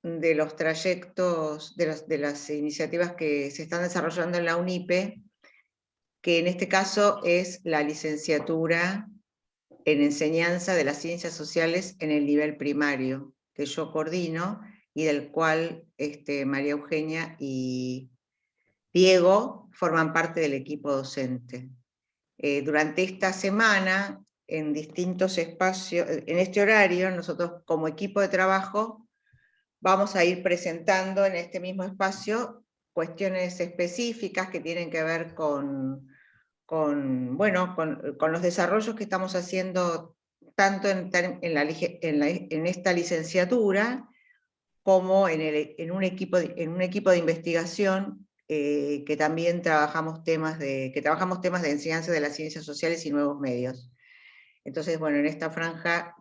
los trayectos, de las iniciativas que se están desarrollando en la UNIPE, que en este caso es la licenciatura en enseñanza de las ciencias sociales en el nivel primario, que yo coordino y del cual María Eugenia y Diego forman parte del equipo docente. Durante esta semana, en distintos espacios, en este horario, nosotros como equipo de trabajo vamos a ir presentando en este mismo espacio cuestiones específicas que tienen que ver con los desarrollos que estamos haciendo tanto en esta licenciatura como en un equipo de investigación que también trabajamos temas de enseñanza de las ciencias sociales y nuevos medios. Entonces, bueno, en esta franja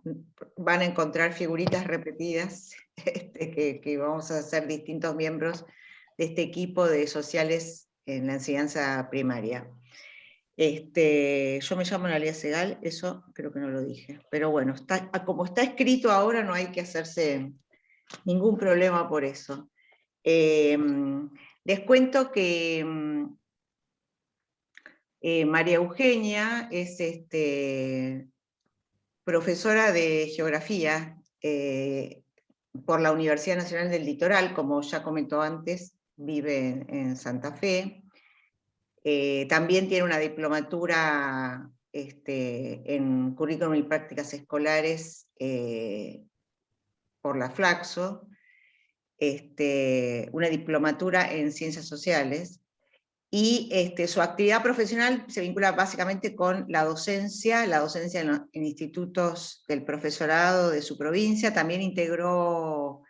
van a encontrar figuritas repetidas que vamos a hacer distintos miembros de este equipo de sociales en la enseñanza primaria. Yo me llamo Analia Segal, eso creo que no lo dije, pero bueno, como está escrito ahora no hay que hacerse ningún problema por eso. Les cuento que María Eugenia es profesora de geografía por la Universidad Nacional del Litoral, como ya comentó antes, vive en Santa Fe. También tiene una diplomatura en currículum y prácticas escolares por la Flaxo, una diplomatura en ciencias sociales, y su actividad profesional se vincula básicamente con la docencia en institutos del profesorado de su provincia. También integró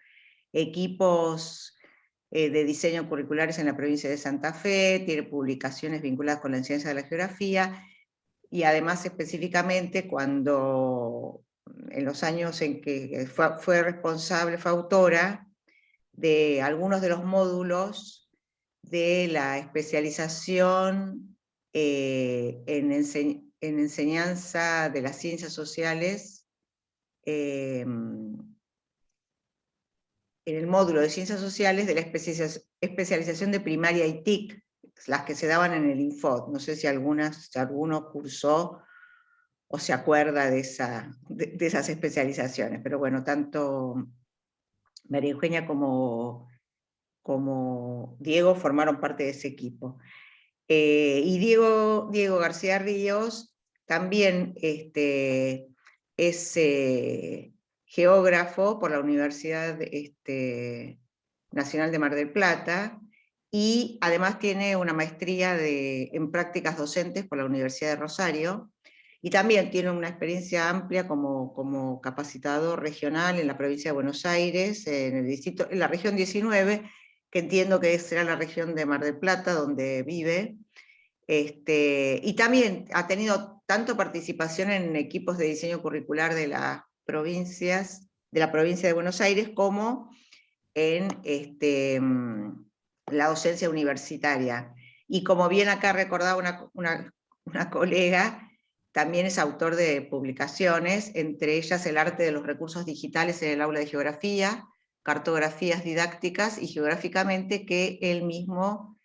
equipos de diseño curriculares en la provincia de Santa Fe, tiene publicaciones vinculadas con la enseñanza de la geografía, y además específicamente en los años en que fue autora de algunos de los módulos de la especialización en enseñanza de las ciencias sociales, en el módulo de ciencias sociales de la especialización de primaria y TIC, las que se daban en el Infod. No sé si alguno cursó o se acuerda de esas especializaciones, pero bueno, tanto María Eugenia como Diego formaron parte de ese equipo. Y Diego García Ríos también es geógrafo por la Universidad Nacional de Mar del Plata, y además tiene una maestría en prácticas docentes por la Universidad de Rosario, y también tiene una experiencia amplia como capacitador regional en la provincia de Buenos Aires, en la región 19, que entiendo que será la región de Mar del Plata, donde vive. Y también ha tenido tanto participación en equipos de diseño curricular de las provincias, de la provincia de Buenos Aires, como en la docencia universitaria. Y como bien acá recordaba una colega, también es autor de publicaciones, entre ellas El arte de los recursos digitales en el aula de geografía, cartografías didácticas y geográficamente, que él mismo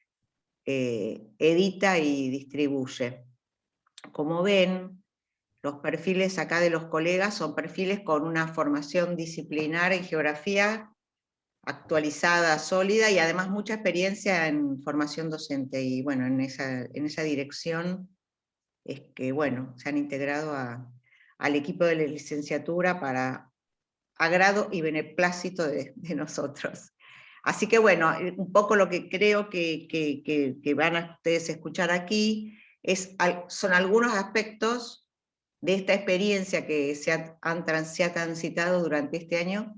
edita y distribuye. Como ven, los perfiles acá de los colegas son perfiles con una formación disciplinar en geografía actualizada, sólida, y además mucha experiencia en formación docente. Y bueno, en esa dirección es que, bueno, se han integrado al equipo de la licenciatura para agrado y beneplácito de nosotros. Así que bueno, un poco lo que creo que van a ustedes escuchar aquí son algunos aspectos de esta experiencia que se ha transitado durante este año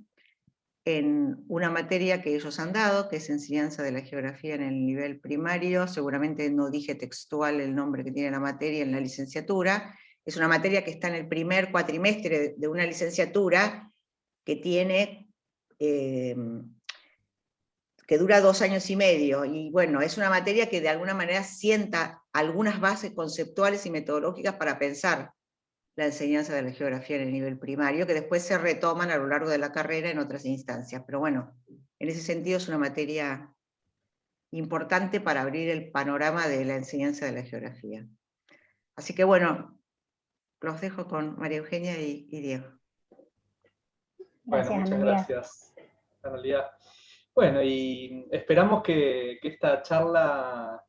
en una materia que ellos han dado, que es enseñanza de la geografía en el nivel primario. Seguramente no dije textual el nombre que tiene la materia en la licenciatura. Es una materia que está en el primer cuatrimestre de una licenciatura que tiene, que dura 2 años y medio, y bueno, es una materia que de alguna manera sienta algunas bases conceptuales y metodológicas para pensar la enseñanza de la geografía en el nivel primario, que después se retoman a lo largo de la carrera en otras instancias. Pero bueno, en ese sentido es una materia importante para abrir el panorama de la enseñanza de la geografía. Así que bueno, los dejo con María Eugenia y Diego. Bueno, muchas gracias, Analía. Bueno, y esperamos que esta charla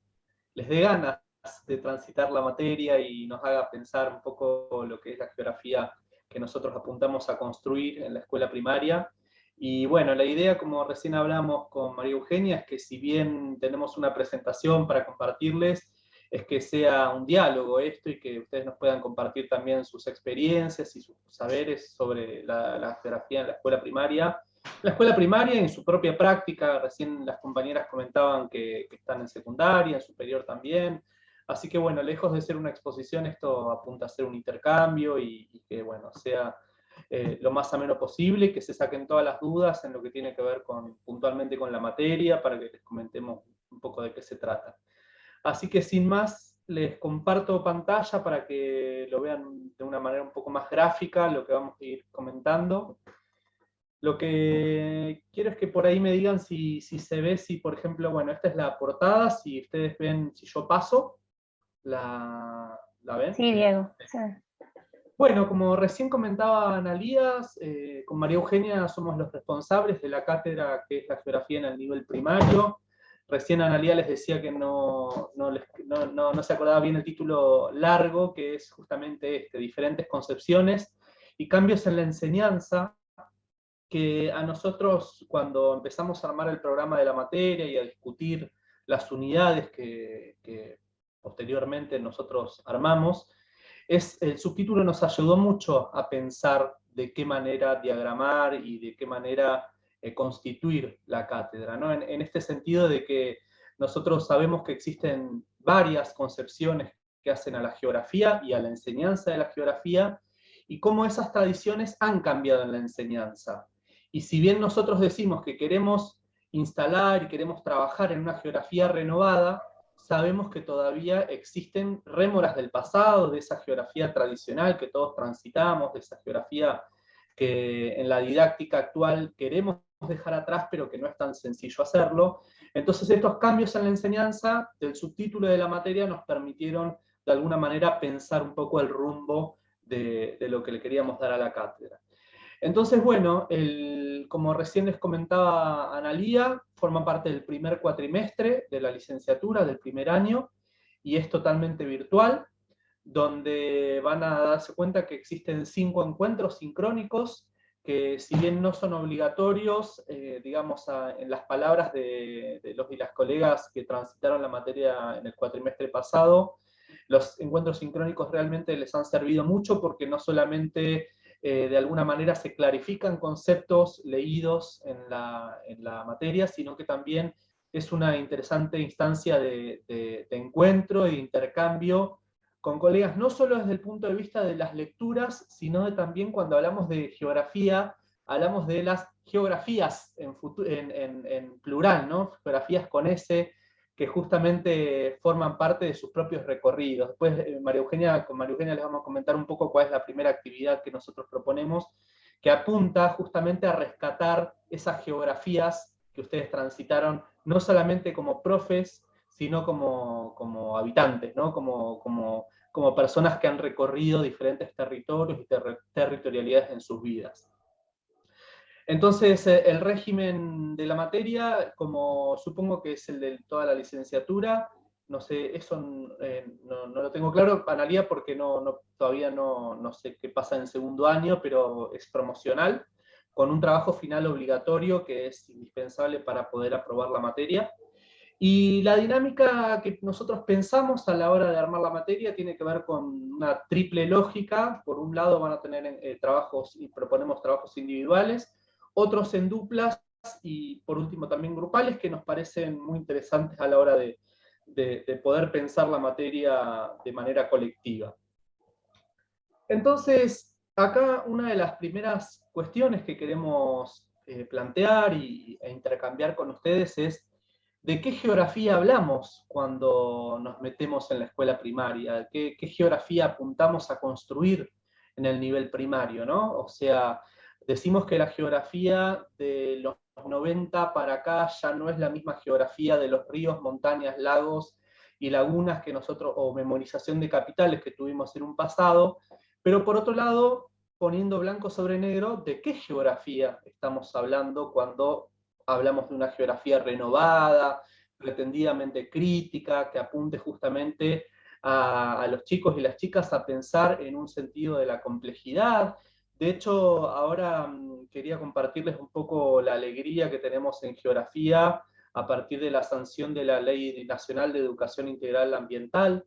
les dé ganas de transitar la materia y nos haga pensar un poco lo que es la geografía que nosotros apuntamos a construir en la escuela primaria. Y bueno, la idea, como recién hablamos con María Eugenia, es que si bien tenemos una presentación para compartirles, es que sea un diálogo esto y que ustedes nos puedan compartir también sus experiencias y sus saberes sobre la geografía en la escuela primaria. La escuela primaria en su propia práctica, recién las compañeras comentaban que están en secundaria, en superior también. Así que bueno, lejos de ser una exposición, esto apunta a ser un intercambio y que bueno, sea lo más ameno posible y que se saquen todas las dudas en lo que tiene que ver puntualmente con la materia para que les comentemos un poco de qué se trata. Así que sin más, les comparto pantalla para que lo vean de una manera un poco más gráfica, lo que vamos a ir comentando. Lo que quiero es que por ahí me digan si se ve, si por ejemplo, bueno, esta es la portada, si ustedes ven, si yo paso, ¿la ven? Sí, Diego. Sí. Bueno, como recién comentaba Analías, con María Eugenia somos los responsables de la cátedra que es la geografía en el nivel primario. Recién Analía les decía que no se acordaba bien el título largo, que es justamente diferentes concepciones y cambios en la enseñanza, que a nosotros cuando empezamos a armar el programa de la materia y a discutir las unidades que posteriormente nosotros armamos, el subtítulo nos ayudó mucho a pensar de qué manera diagramar y de qué manera constituir la cátedra, ¿no? En este sentido de que nosotros sabemos que existen varias concepciones que hacen a la geografía y a la enseñanza de la geografía, y cómo esas tradiciones han cambiado en la enseñanza. Y si bien nosotros decimos que queremos instalar y queremos trabajar en una geografía renovada, sabemos que todavía existen rémoras del pasado, de esa geografía tradicional que todos transitamos, de esa geografía que en la didáctica actual queremos dejar atrás, pero que no es tan sencillo hacerlo. Entonces estos cambios en la enseñanza del subtítulo de la materia nos permitieron de alguna manera pensar un poco el rumbo de lo que le queríamos dar a la cátedra. Entonces, bueno, como recién les comentaba Analía, forma parte del primer cuatrimestre de la licenciatura, del primer año, y es totalmente virtual, donde van a darse cuenta que existen 5 encuentros sincrónicos, que si bien no son obligatorios, digamos, en las palabras de los y las colegas que transitaron la materia en el cuatrimestre pasado, los encuentros sincrónicos realmente les han servido mucho porque no solamente de alguna manera se clarifican conceptos leídos en la materia, sino que también es una interesante instancia de encuentro y de intercambio con colegas, no solo desde el punto de vista de las lecturas, sino también cuando hablamos de geografía, hablamos de las geografías en plural, ¿no? Geografías con S, que justamente forman parte de sus propios recorridos. Después con María Eugenia les vamos a comentar un poco cuál es la primera actividad que nosotros proponemos, que apunta justamente a rescatar esas geografías que ustedes transitaron, no solamente como profes, sino como habitantes, ¿no? como personas que han recorrido diferentes territorios y territorialidades en sus vidas. Entonces, el régimen de la materia, como supongo que es el de toda la licenciatura, no sé, eso no lo tengo claro, Analía, porque todavía no sé qué pasa en segundo año, pero es promocional, con un trabajo final obligatorio que es indispensable para poder aprobar la materia. Y la dinámica que nosotros pensamos a la hora de armar la materia tiene que ver con una triple lógica. Por un lado van a tener trabajos, y proponemos trabajos individuales, otros en duplas, y por último también grupales, que nos parecen muy interesantes a la hora de poder pensar la materia de manera colectiva. Entonces, acá una de las primeras cuestiones que queremos plantear e intercambiar con ustedes es ¿de qué geografía hablamos cuando nos metemos en la escuela primaria? ¿Qué geografía apuntamos a construir en el nivel primario, ¿no? O sea, decimos que la geografía de los 90 para acá ya no es la misma geografía de los ríos, montañas, lagos y lagunas que nosotros, o memorización de capitales que tuvimos en un pasado, pero por otro lado, poniendo blanco sobre negro, ¿de qué geografía estamos hablando cuando hablamos de una geografía renovada, pretendidamente crítica, que apunte justamente a los chicos y las chicas a pensar en un sentido de la complejidad? De hecho, ahora quería compartirles un poco la alegría que tenemos en geografía a partir de la sanción de la Ley Nacional de Educación Integral Ambiental,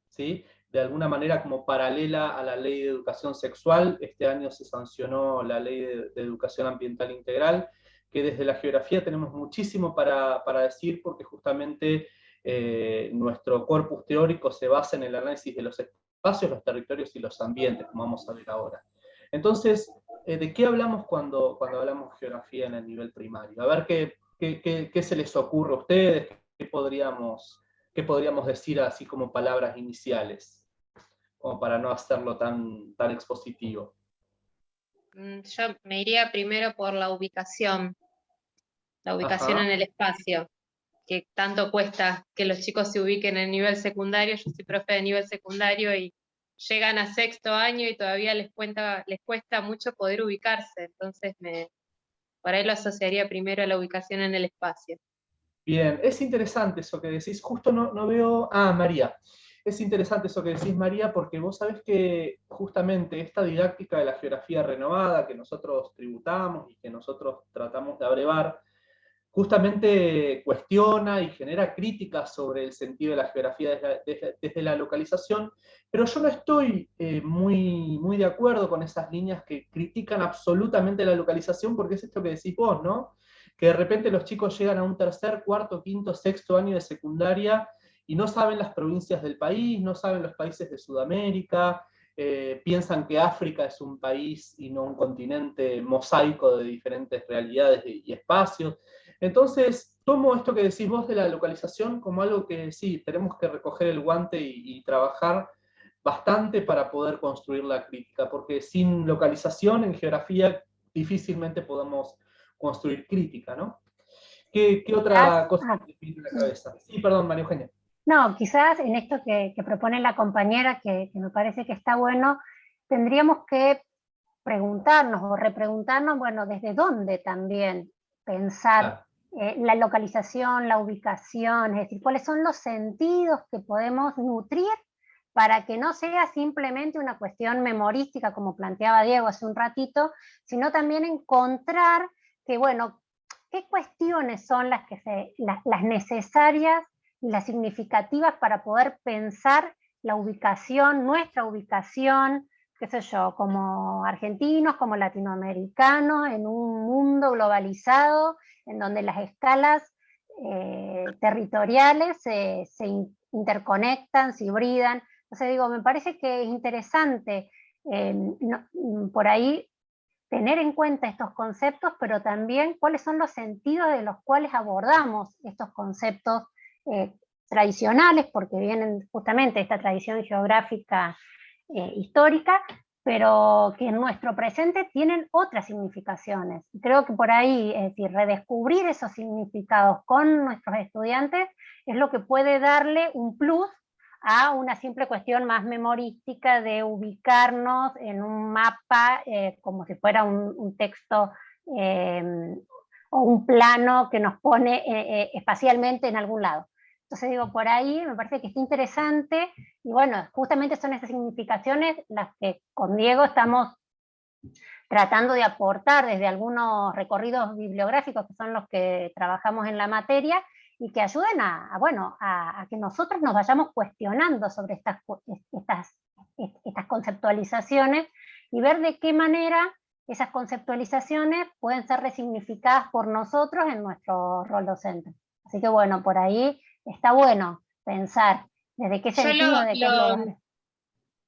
¿sí? De alguna manera como paralela a la Ley de Educación Sexual. Este año se sancionó la Ley de Educación Ambiental Integral, que desde la geografía tenemos muchísimo para decir, porque justamente nuestro corpus teórico se basa en el análisis de los espacios, los territorios y los ambientes, como vamos a ver ahora. Entonces, ¿de qué hablamos cuando hablamos geografía en el nivel primario? A ver qué se les ocurre a ustedes, qué podríamos decir así como palabras iniciales, como para no hacerlo tan expositivo. Yo me iría primero por la ubicación Ajá. en el espacio, que tanto cuesta que los chicos se ubiquen en nivel secundario. Yo soy profe de nivel secundario y llegan a sexto año y todavía les cuesta mucho poder ubicarse, entonces por ahí lo asociaría primero a la ubicación en el espacio. Bien, es interesante eso que decís, justo no veo... Ah, María. Es interesante eso que decís, María, porque vos sabés que justamente esta didáctica de la geografía renovada que nosotros tributamos y que nosotros tratamos de abrevar, justamente cuestiona y genera críticas sobre el sentido de la geografía desde la localización, pero yo no estoy muy de acuerdo con esas líneas que critican absolutamente la localización, porque es esto que decís vos, ¿no? Que de repente los chicos llegan a un tercer, cuarto, quinto, sexto año de secundaria y no saben las provincias del país, no saben los países de Sudamérica, piensan que África es un país y no un continente mosaico de diferentes realidades y espacios. Entonces, tomo esto que decís vos de la localización como algo que sí, tenemos que recoger el guante y trabajar bastante para poder construir la crítica, porque sin localización en geografía difícilmente podemos construir crítica, ¿no? ¿Qué otra cosa te viene a la cabeza? Sí, perdón, María Eugenia. No, quizás en esto que propone la compañera, que me parece que está bueno, tendríamos que preguntarnos o repreguntarnos, bueno, desde dónde también pensar la localización, la ubicación, es decir, cuáles son los sentidos que podemos nutrir para que no sea simplemente una cuestión memorística, como planteaba Diego hace un ratito, sino también encontrar que, bueno, qué cuestiones son las necesarias y las significativas para poder pensar la ubicación, nuestra ubicación, qué sé yo, como argentinos, como latinoamericanos, en un mundo globalizado, en donde las escalas territoriales se interconectan, se hibridan. Entonces digo, me parece que es interesante por ahí tener en cuenta estos conceptos, pero también cuáles son los sentidos de los cuales abordamos estos conceptos tradicionales, porque vienen justamente de esta tradición geográfica histórica, pero que en nuestro presente tienen otras significaciones. Creo que por ahí, es decir, redescubrir esos significados con nuestros estudiantes es lo que puede darle un plus a una simple cuestión más memorística de ubicarnos en un mapa como si fuera un texto o un plano que nos pone espacialmente en algún lado. Entonces digo, por ahí me parece que está interesante y bueno, justamente son esas significaciones las que con Diego estamos tratando de aportar desde algunos recorridos bibliográficos que son los que trabajamos en la materia y que ayuden a que nosotros nos vayamos cuestionando sobre estas conceptualizaciones y ver de qué manera esas conceptualizaciones pueden ser resignificadas por nosotros en nuestro rol docente. Así que bueno, por ahí está bueno pensar desde qué sentido, de qué lugar.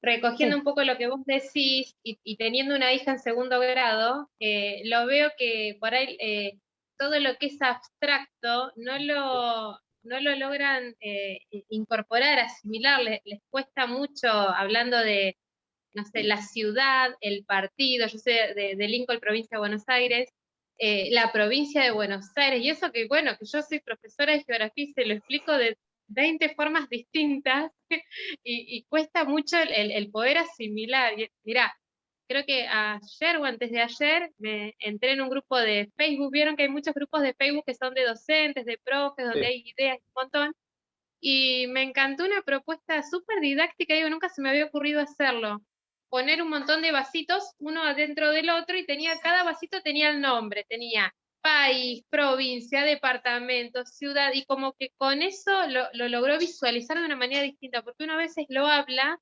Recogiendo Sí. un poco lo que vos decís y teniendo una hija en segundo grado, lo veo que por ahí todo lo que es abstracto no lo logran incorporar, asimilar, les cuesta mucho, hablando de no sé, la ciudad, el partido, yo soy de Lincoln, provincia de Buenos Aires, la provincia de Buenos Aires, y eso que bueno, que yo soy profesora de geografía y se lo explico de 20 formas distintas, y cuesta mucho el poder asimilar. Mirá, creo que ayer o antes de ayer me entré en un grupo de Facebook, vieron que hay muchos grupos de Facebook que son de docentes, de profes, donde Sí. hay ideas un montón, y me encantó una propuesta súper didáctica, digo, nunca se me había ocurrido hacerlo. Poner un montón de vasitos, uno adentro del otro, y cada vasito tenía el nombre, tenía país, provincia, departamento, ciudad, y como que con eso lo logró visualizar de una manera distinta, porque uno a veces lo habla,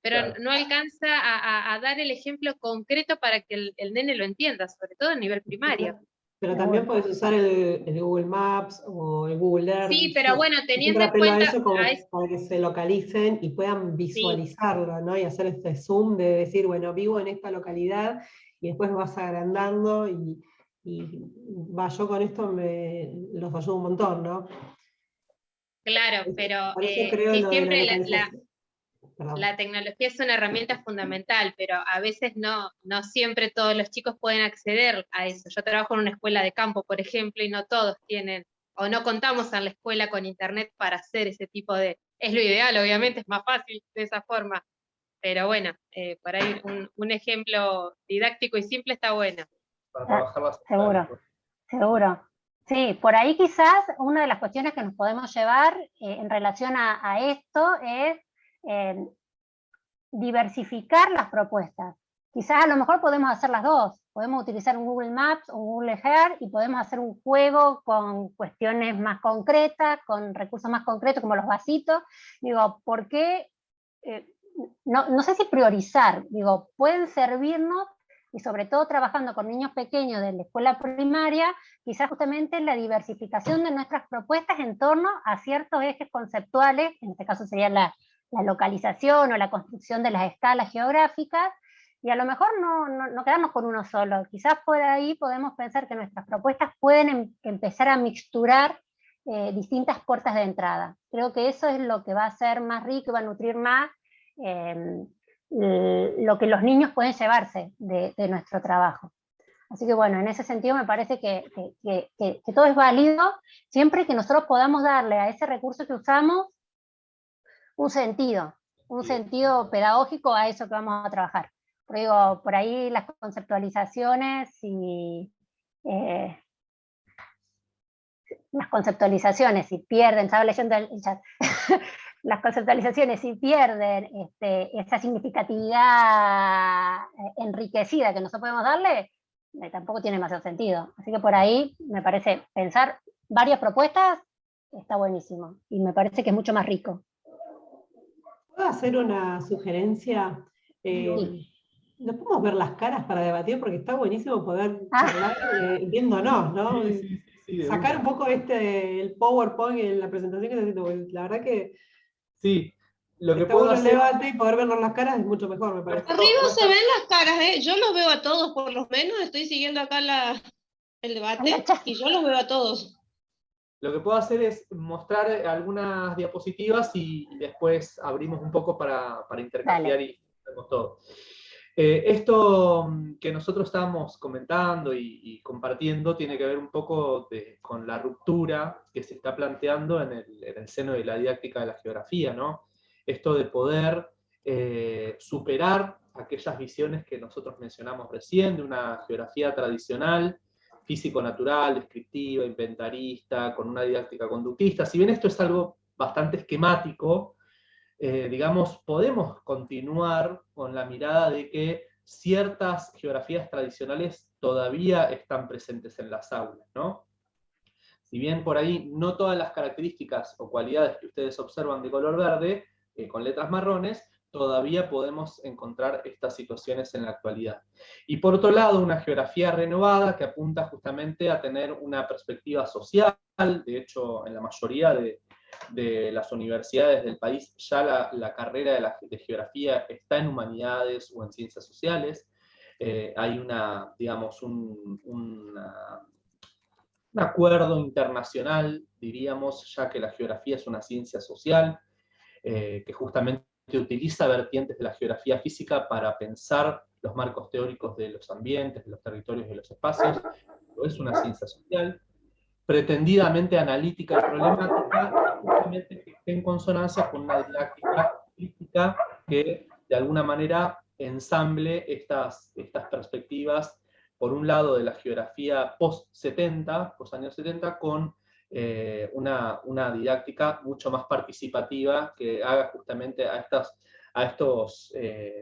pero Claro. no alcanza a dar el ejemplo concreto para que el nene lo entienda, sobre todo a nivel primario. Pero también podés usar el Google Maps o el Google Earth. Sí, pero bueno, teniendo Siempre en apelo a cuenta eso como a eso, para que se localicen y puedan visualizarlo, ¿no? Y hacer este zoom de decir, bueno, vivo en esta localidad, y después vas agrandando y yo con esto los ayudo un montón, ¿no? claro, pero Por eso creo sí, lo de la siempre localización. Perdón. la tecnología es una herramienta fundamental, pero a veces no siempre todos los chicos pueden acceder a eso. Yo trabajo en una escuela de campo, por ejemplo, y no todos tienen, o no contamos en la escuela con internet para hacer ese tipo de... Es lo ideal, obviamente, es más fácil de esa forma, pero bueno, por ahí un ejemplo didáctico y simple está bueno. Para trabajar las Seguro, seguro. Sí, por ahí quizás una de las cuestiones que nos podemos llevar en relación a esto es diversificar las propuestas. Quizás a lo mejor podemos hacer las dos. Podemos utilizar un Google Maps o un Google Earth y podemos hacer un juego con cuestiones más concretas, con recursos más concretos como los vasitos. Digo, ¿por qué? No sé si priorizar. Digo, pueden servirnos, y sobre todo trabajando con niños pequeños de la escuela primaria, quizás justamente la diversificación de nuestras propuestas en torno a ciertos ejes conceptuales, en este caso sería la localización o la construcción de las escalas geográficas, y a lo mejor no quedarnos con uno solo. Quizás por ahí podemos pensar que nuestras propuestas pueden empezar a mixturar distintas puertas de entrada. Creo que eso es lo que va a ser más rico y va a nutrir más lo que los niños pueden llevarse de nuestro trabajo. Así que bueno, en ese sentido me parece que todo es válido, siempre que nosotros podamos darle a ese recurso que usamos un sentido pedagógico a eso que vamos a trabajar. Porque digo, por ahí las conceptualizaciones si pierden, estaba leyendo el chat, las conceptualizaciones si pierden esa significatividad enriquecida que nosotros podemos darle, tampoco tiene demasiado sentido. Así que por ahí me parece pensar varias propuestas está buenísimo y me parece que es mucho más rico. ¿Puedo hacer una sugerencia? Sí. ¿No podemos ver las caras para debatir? Porque está buenísimo poder charlar viéndonos, ¿no? Sí, sacar un poco el PowerPoint en la presentación que está haciendo, porque la verdad que sí, lo que está puedo bueno el hacer... debate y poder vernos las caras es mucho mejor, me parece. Arriba se ven las caras, ¿eh? Yo los veo a todos, por lo menos estoy siguiendo acá el debate y yo los veo a todos. Lo que puedo hacer es mostrar algunas diapositivas y después abrimos un poco para intercambiar. Dale. Y vemos todo. Esto que nosotros estamos comentando y compartiendo tiene que ver un poco con la ruptura que se está planteando en el seno de la didáctica de la geografía, ¿no? Esto de poder superar aquellas visiones que nosotros mencionamos recién, de una geografía tradicional, físico-natural, descriptiva, inventarista, con una didáctica conductista. Si bien esto es algo bastante esquemático, digamos, podemos continuar con la mirada de que ciertas geografías tradicionales todavía están presentes en las aulas, ¿no? Si bien por ahí no todas las características o cualidades que ustedes observan de color verde, con letras marrones, todavía podemos encontrar estas situaciones en la actualidad. Y por otro lado, una geografía renovada que apunta justamente a tener una perspectiva social. De hecho, en la mayoría de las universidades del país ya la carrera de geografía está en humanidades o en ciencias sociales. Hay un acuerdo internacional, diríamos, ya que la geografía es una ciencia social, que justamente utiliza vertientes de la geografía física para pensar los marcos teóricos de los ambientes, de los territorios y de los espacios, pero es una ciencia social, pretendidamente analítica y problemática, y justamente que esté en consonancia con una didáctica crítica que de alguna manera ensamble estas perspectivas, por un lado de la geografía post-70, post-años 70, con una didáctica mucho más participativa que haga justamente a estos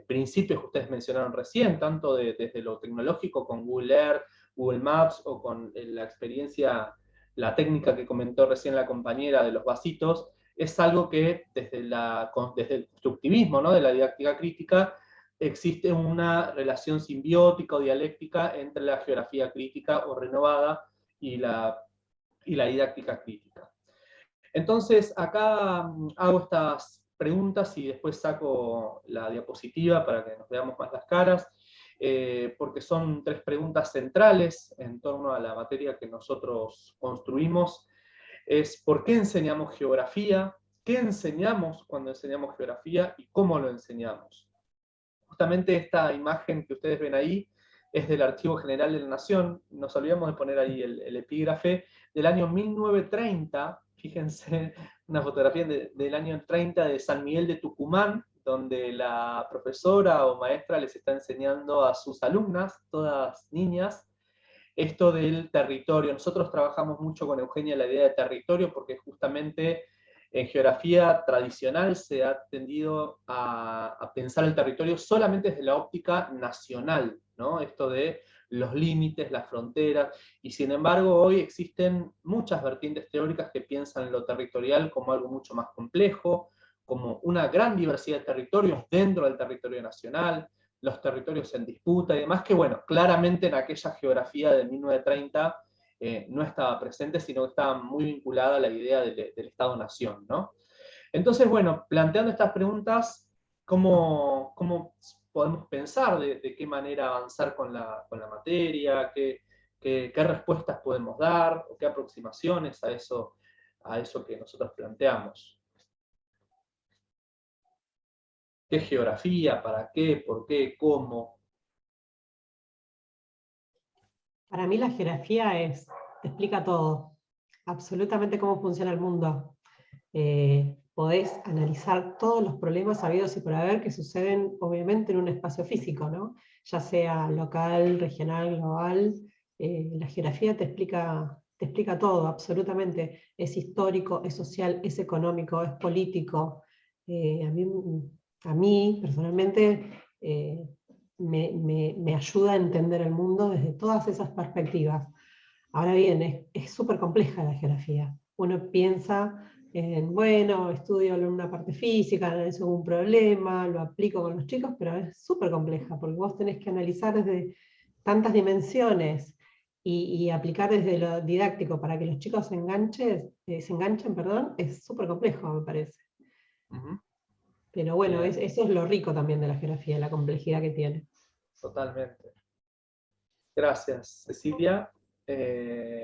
principios que ustedes mencionaron recién, tanto desde lo tecnológico con Google Earth, Google Maps, o con la experiencia, la técnica que comentó recién la compañera de los vasitos, es algo que desde el constructivismo, ¿no?, de la didáctica crítica, existe una relación simbiótica o dialéctica entre la geografía crítica o renovada y la didáctica crítica. Entonces, acá hago estas preguntas y después saco la diapositiva para que nos veamos más las caras, porque son 3 preguntas centrales en torno a la materia que nosotros construimos. Es ¿por qué enseñamos geografía? ¿Qué enseñamos cuando enseñamos geografía? ¿Y cómo lo enseñamos? Justamente esta imagen que ustedes ven ahí es del Archivo General de la Nación. Nos olvidamos de poner ahí el epígrafe del año 1930, fíjense, una fotografía del año 30 de San Miguel de Tucumán, donde la profesora o maestra les está enseñando a sus alumnas, todas niñas, esto del territorio. Nosotros trabajamos mucho con Eugenia la idea de territorio, porque justamente en geografía tradicional se ha tendido a pensar el territorio solamente desde la óptica nacional, ¿no? Esto de los límites, las fronteras, y sin embargo hoy existen muchas vertientes teóricas que piensan lo territorial como algo mucho más complejo, como una gran diversidad de territorios dentro del territorio nacional, los territorios en disputa y demás, que bueno, claramente en aquella geografía de 1930 no estaba presente, sino que estaba muy vinculada a la idea del Estado-Nación, ¿no? Entonces, bueno, planteando estas preguntas, ¿cómo podemos pensar de qué manera avanzar con la materia? ¿Qué respuestas podemos dar? ¿O qué aproximaciones a eso que nosotros planteamos? ¿Qué geografía? ¿Para qué? ¿Por qué? ¿Cómo? Para mí la geografía te explica todo, absolutamente cómo funciona el mundo. Podés analizar todos los problemas habidos y por haber que suceden obviamente en un espacio físico, ¿no? Ya sea local, regional, global. La geografía te explica todo, absolutamente. Es histórico, es social, es económico, es político. A mí personalmente me ayuda a entender el mundo desde todas esas perspectivas. Ahora bien, es súper compleja la geografía. Uno piensa bueno, estudio una parte física, analizo un problema, lo aplico con los chicos, pero es súper compleja, porque vos tenés que analizar desde tantas dimensiones y aplicar desde lo didáctico para que los chicos se enganchen, es súper complejo, me parece. Uh-huh. Pero bueno, eso es lo rico también de la geografía, la complejidad que tiene. Totalmente. Gracias, Cecilia.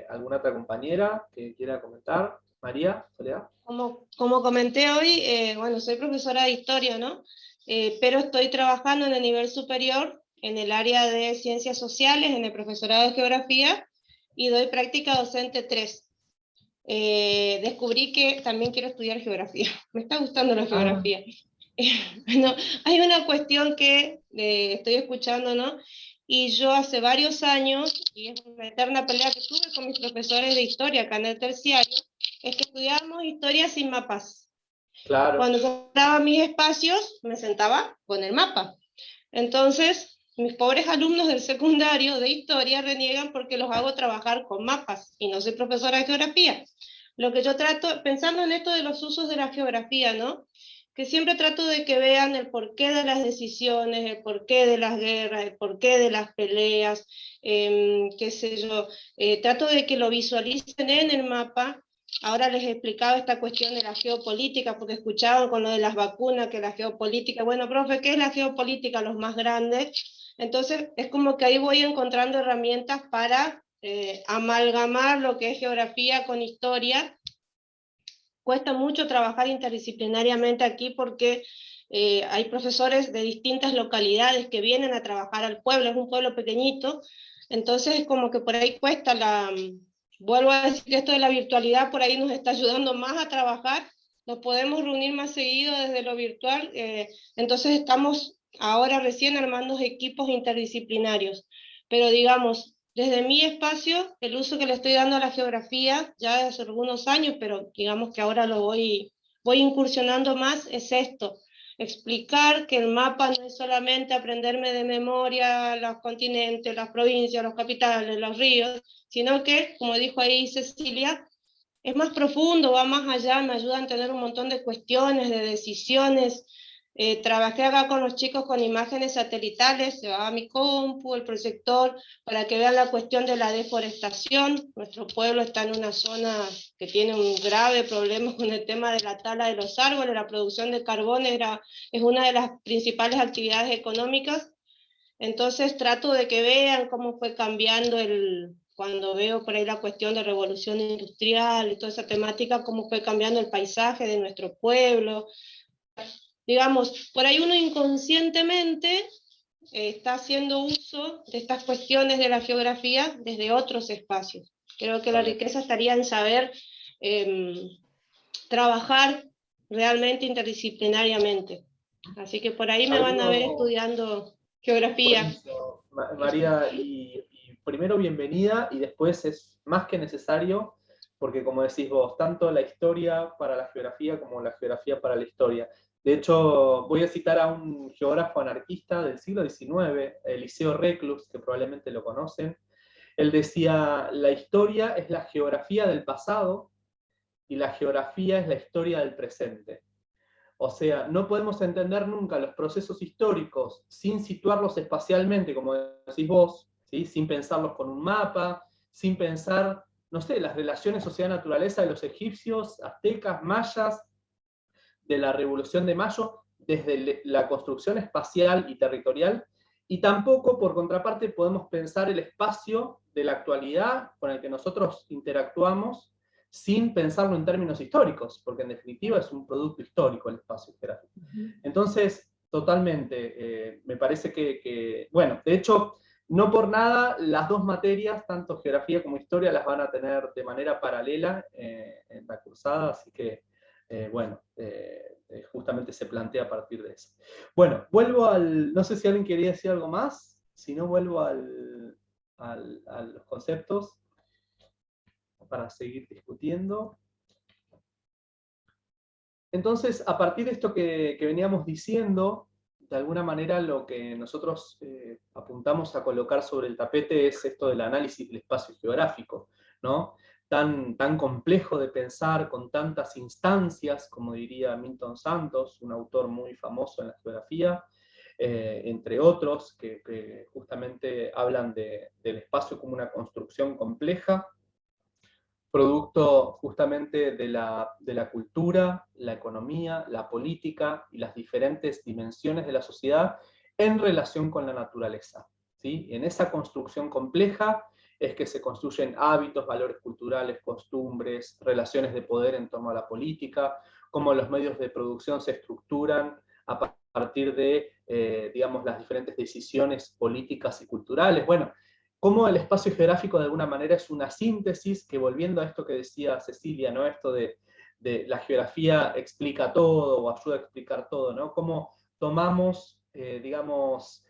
¿Alguna otra compañera que quiera comentar? María, Soledad. Como comenté hoy, bueno, soy profesora de historia, ¿no? Pero estoy trabajando en el nivel superior, en el área de ciencias sociales, en el profesorado de geografía, y doy práctica docente 3. Descubrí que también quiero estudiar geografía. Me está gustando la geografía. No, hay una cuestión que estoy escuchando, ¿no? Y yo hace varios años, y es una eterna pelea que tuve con mis profesores de historia acá en el terciario, es que estudiábamos historia sin mapas. Claro. Cuando yo daba mis espacios, me sentaba con el mapa. Entonces, mis pobres alumnos del secundario de historia reniegan porque los hago trabajar con mapas, y no soy profesora de geografía. Lo que yo trato, pensando en esto de los usos de la geografía, ¿no? Que siempre trato de que vean el porqué de las decisiones, el porqué de las guerras, el porqué de las peleas, qué sé yo. Trato de que lo visualicen en el mapa. Ahora les he explicado esta cuestión de la geopolítica, porque escuchaban con lo de las vacunas, que la geopolítica, bueno, profe, ¿qué es la geopolítica? Los más grandes. Entonces, es como que ahí voy encontrando herramientas para amalgamar lo que es geografía con historia. Cuesta mucho trabajar interdisciplinariamente aquí porque hay profesores de distintas localidades que vienen a trabajar al pueblo, es un pueblo pequeñito, entonces como que por ahí cuesta vuelvo a decir que esto de la virtualidad por ahí nos está ayudando más a trabajar, nos podemos reunir más seguido desde lo virtual, entonces estamos ahora recién armando equipos interdisciplinarios, pero digamos, desde mi espacio, el uso que le estoy dando a la geografía, ya desde hace algunos años, pero digamos que ahora lo voy incursionando más, es esto, explicar que el mapa no es solamente aprenderme de memoria los continentes, las provincias, los capitales, los ríos, sino que, como dijo ahí Cecilia, es más profundo, va más allá, me ayuda a entender un montón de cuestiones, de decisiones. Trabajé acá con los chicos con imágenes satelitales, llevaba mi compu, el proyector, para que vean la cuestión de la deforestación. Nuestro pueblo está en una zona que tiene un grave problema con el tema de la tala de los árboles, la producción de carbón es una de las principales actividades económicas. Entonces trato de que vean cómo fue cambiando cuando veo por ahí la cuestión de revolución industrial y toda esa temática, cómo fue cambiando el paisaje de nuestro pueblo. Digamos, por ahí uno inconscientemente está haciendo uso de estas cuestiones de la geografía desde otros espacios. Creo que la riqueza estaría en saber trabajar realmente interdisciplinariamente. Así que por ahí me van a ver estudiando geografía. María, y primero bienvenida, y después es más que necesario, porque como decís vos, tanto la historia para la geografía como la geografía para la historia. De hecho, voy a citar a un geógrafo anarquista del siglo XIX, Eliseo Reclus, que probablemente lo conocen. Él decía, la historia es la geografía del pasado y la geografía es la historia del presente. O sea, no podemos entender nunca los procesos históricos sin situarlos espacialmente, como decís vos, ¿sí? Sin pensarlos con un mapa, sin pensar, no sé, las relaciones sociedad-naturaleza de los egipcios, aztecas, mayas, de la Revolución de Mayo, desde la construcción espacial y territorial, y tampoco, por contraparte, podemos pensar el espacio de la actualidad con el que nosotros interactuamos sin pensarlo en términos históricos, porque en definitiva es un producto histórico el espacio geográfico. Entonces, totalmente, me parece que, bueno, de hecho, no por nada las dos materias, tanto geografía como historia, las van a tener de manera paralela en la cursada, así que, bueno, justamente se plantea a partir de eso. Bueno, vuelvo no sé si alguien quería decir algo más, si no vuelvo a los conceptos para seguir discutiendo. Entonces, a partir de esto que veníamos diciendo, de alguna manera lo que nosotros apuntamos a colocar sobre el tapete es esto del análisis del espacio geográfico, ¿no? Tan complejo de pensar, con tantas instancias, como diría Milton Santos, un autor muy famoso en la geografía, entre otros, que justamente hablan del espacio como una construcción compleja, producto justamente de la cultura, la economía, la política y las diferentes dimensiones de la sociedad en relación con la naturaleza, ¿sí? En esa construcción compleja es que se construyen hábitos, valores culturales, costumbres, relaciones de poder en torno a la política, cómo los medios de producción se estructuran a partir de, digamos, las diferentes decisiones políticas y culturales. Bueno, cómo el espacio geográfico de alguna manera es una síntesis, que volviendo a esto que decía Cecilia, ¿no? Esto de la geografía explica todo o ayuda a explicar todo, ¿no? Cómo tomamos, digamos,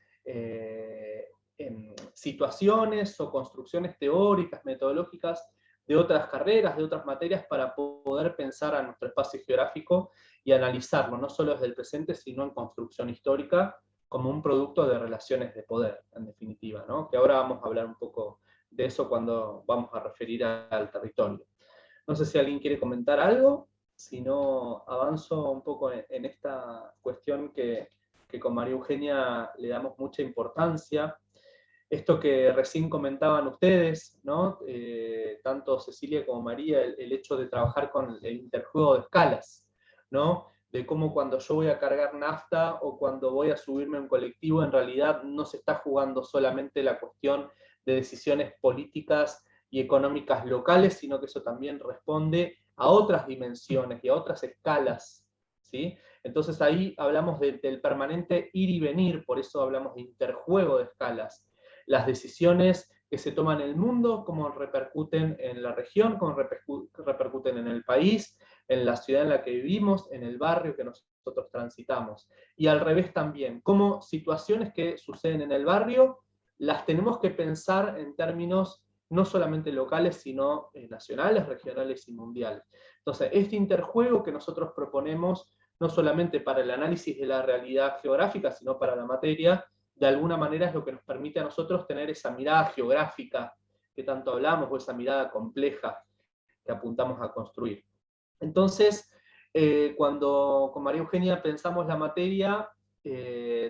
situaciones o construcciones teóricas, metodológicas de otras carreras, de otras materias, para poder pensar a nuestro espacio geográfico y analizarlo, no solo desde el presente, sino en construcción histórica, como un producto de relaciones de poder, en definitiva, ¿no? Que ahora vamos a hablar un poco de eso cuando vamos a referir al territorio. No sé si alguien quiere comentar algo, si no avanzo un poco en esta cuestión que con María Eugenia le damos mucha importancia. Esto que recién comentaban ustedes, ¿no? Tanto Cecilia como María, el hecho de trabajar con el interjuego de escalas, ¿no? De cómo cuando yo voy a cargar nafta o cuando voy a subirme a un colectivo, en realidad no se está jugando solamente la cuestión de decisiones políticas y económicas locales, sino que eso también responde a otras dimensiones y a otras escalas, ¿sí? Entonces ahí hablamos del permanente ir y venir, por eso hablamos de interjuego de escalas. Las decisiones que se toman en el mundo, cómo repercuten en la región, cómo repercuten en el país, en la ciudad en la que vivimos, en el barrio que nosotros transitamos. Y al revés también, cómo situaciones que suceden en el barrio las tenemos que pensar en términos no solamente locales, sino nacionales, regionales y mundiales. Entonces, este interjuego que nosotros proponemos, no solamente para el análisis de la realidad geográfica, sino para la materia, de alguna manera es lo que nos permite a nosotros tener esa mirada geográfica que tanto hablamos, o esa mirada compleja que apuntamos a construir. Entonces, cuando con María Eugenia pensamos la materia,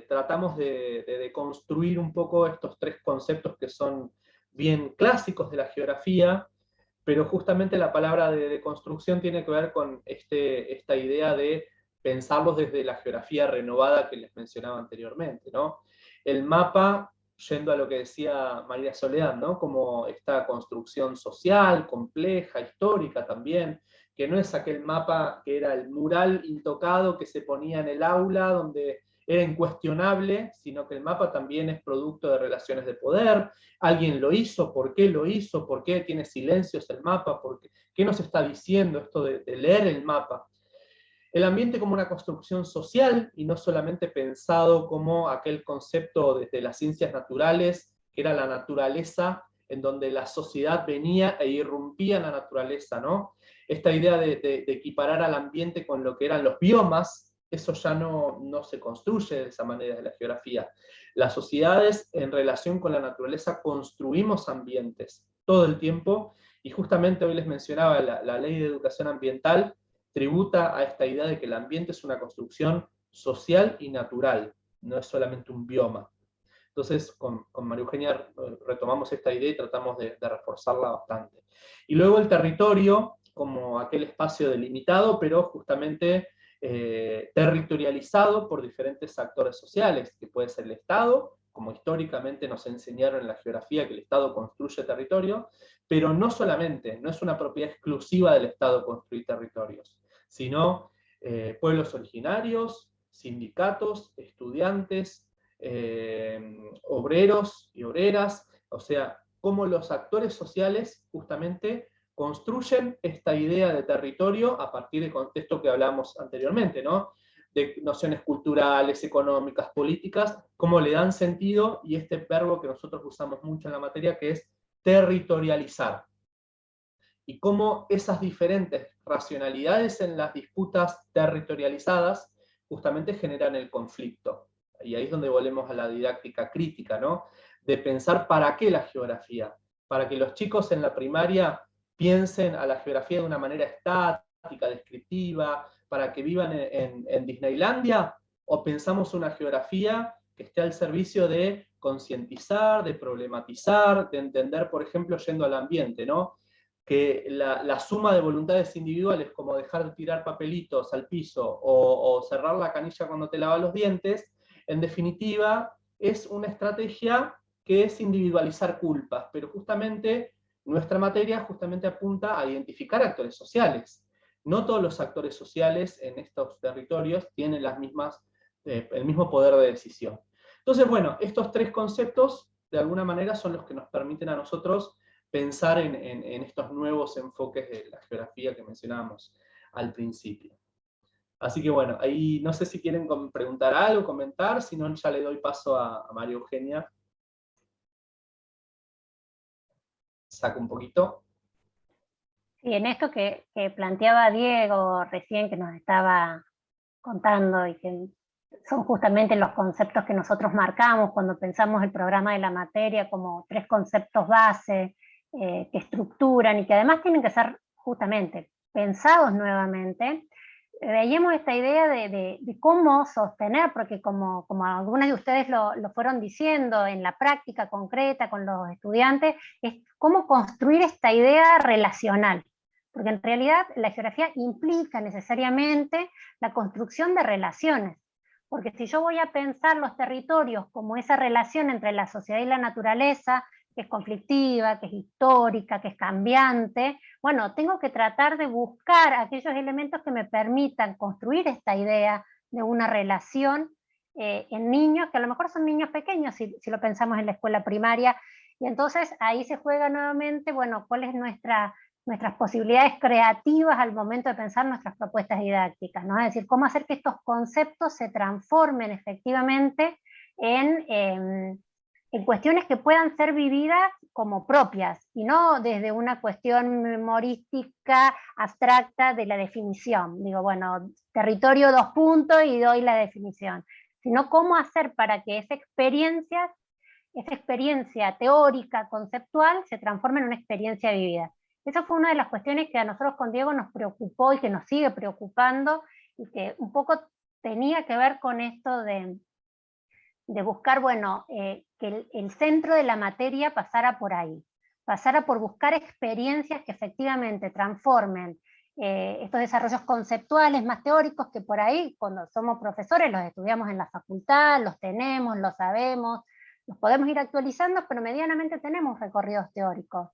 tratamos de construir un poco estos tres conceptos que son bien clásicos de la geografía, pero justamente la palabra de construcción tiene que ver con esta idea de pensarlos desde la geografía renovada que les mencionaba anteriormente, ¿no? El mapa, yendo a lo que decía María Soledad, ¿no? Como esta construcción social, compleja, histórica también, que no es aquel mapa que era el mural intocado que se ponía en el aula, donde era incuestionable, sino que el mapa también es producto de relaciones de poder. Alguien lo hizo, ¿por qué tiene silencios el mapa? ¿Qué nos está diciendo esto de leer el mapa? El ambiente como una construcción social y no solamente pensado como aquel concepto desde las ciencias naturales, que era la naturaleza, en donde la sociedad venía e irrumpía en la naturaleza, ¿no? Esta idea de equiparar al ambiente con lo que eran los biomas, eso ya no se construye de esa manera de la geografía. Las sociedades en relación con la naturaleza construimos ambientes todo el tiempo, y justamente hoy les mencionaba la Ley de Educación Ambiental, tributa a esta idea de que el ambiente es una construcción social y natural, no es solamente un bioma. Entonces, con María Eugenia retomamos esta idea y tratamos de reforzarla bastante. Y luego el territorio, como aquel espacio delimitado, pero justamente territorializado por diferentes actores sociales, que puede ser el Estado, como históricamente nos enseñaron en la geografía que el Estado construye territorio, pero no solamente, no es una propiedad exclusiva del Estado construir territorios, sino pueblos originarios, sindicatos, estudiantes, obreros y obreras, o sea, cómo los actores sociales justamente construyen esta idea de territorio a partir del contexto que hablamos anteriormente, ¿no? De nociones culturales, económicas, políticas, cómo le dan sentido, y este verbo que nosotros usamos mucho en la materia, que es territorializar. Y cómo esas diferentes racionalidades en las disputas territorializadas justamente generan el conflicto. Y ahí es donde volvemos a la didáctica crítica, ¿no? De pensar para qué la geografía. Para que los chicos en la primaria piensen a la geografía de una manera estática, descriptiva, para que vivan en Disneylandia, o pensamos una geografía que esté al servicio de concientizar, de problematizar, de entender, por ejemplo, yendo al ambiente, ¿no? Que la suma de voluntades individuales, como dejar de tirar papelitos al piso o cerrar la canilla cuando te lavas los dientes, en definitiva es una estrategia que es individualizar culpas, pero justamente nuestra materia justamente apunta a identificar actores sociales. No todos los actores sociales en estos territorios tienen las mismas, el mismo poder de decisión. Entonces, bueno, estos tres conceptos de alguna manera son los que nos permiten a nosotros pensar en estos nuevos enfoques de la geografía que mencionábamos al principio. Así que bueno, ahí no sé si quieren preguntar algo, comentar, si no ya le doy paso a María Eugenia. Saco un poquito. Sí, en esto que planteaba Diego recién, que nos estaba contando, y que son justamente los conceptos que nosotros marcamos cuando pensamos el programa de la materia como tres conceptos base, que estructuran y que además tienen que ser justamente pensados nuevamente. Veíamos esta idea de cómo sostener, porque como algunas de ustedes lo fueron diciendo en la práctica concreta con los estudiantes, es cómo construir esta idea relacional. Porque en realidad la geografía implica necesariamente la construcción de relaciones. Porque si yo voy a pensar los territorios como esa relación entre la sociedad y la naturaleza, que es conflictiva, que es histórica, que es cambiante, bueno, tengo que tratar de buscar aquellos elementos que me permitan construir esta idea de una relación en niños, que a lo mejor son niños pequeños, si lo pensamos en la escuela primaria, y entonces ahí se juega nuevamente, bueno, cuál es nuestras posibilidades creativas al momento de pensar nuestras propuestas didácticas, ¿no? Es decir, cómo hacer que estos conceptos se transformen efectivamente en cuestiones que puedan ser vividas como propias, y no desde una cuestión memorística abstracta de la definición. Digo, bueno, territorio 2 puntos y doy la definición, sino cómo hacer para que esa experiencia teórica, conceptual, se transforme en una experiencia vivida. Esa fue una de las cuestiones que a nosotros con Diego nos preocupó y que nos sigue preocupando, y que un poco tenía que ver con esto de buscar, bueno, que el centro de la materia pasara por ahí, pasara por buscar experiencias que efectivamente transformen estos desarrollos conceptuales más teóricos, que por ahí cuando somos profesores los estudiamos en la facultad, los tenemos, los sabemos, los podemos ir actualizando, pero medianamente tenemos recorridos teóricos.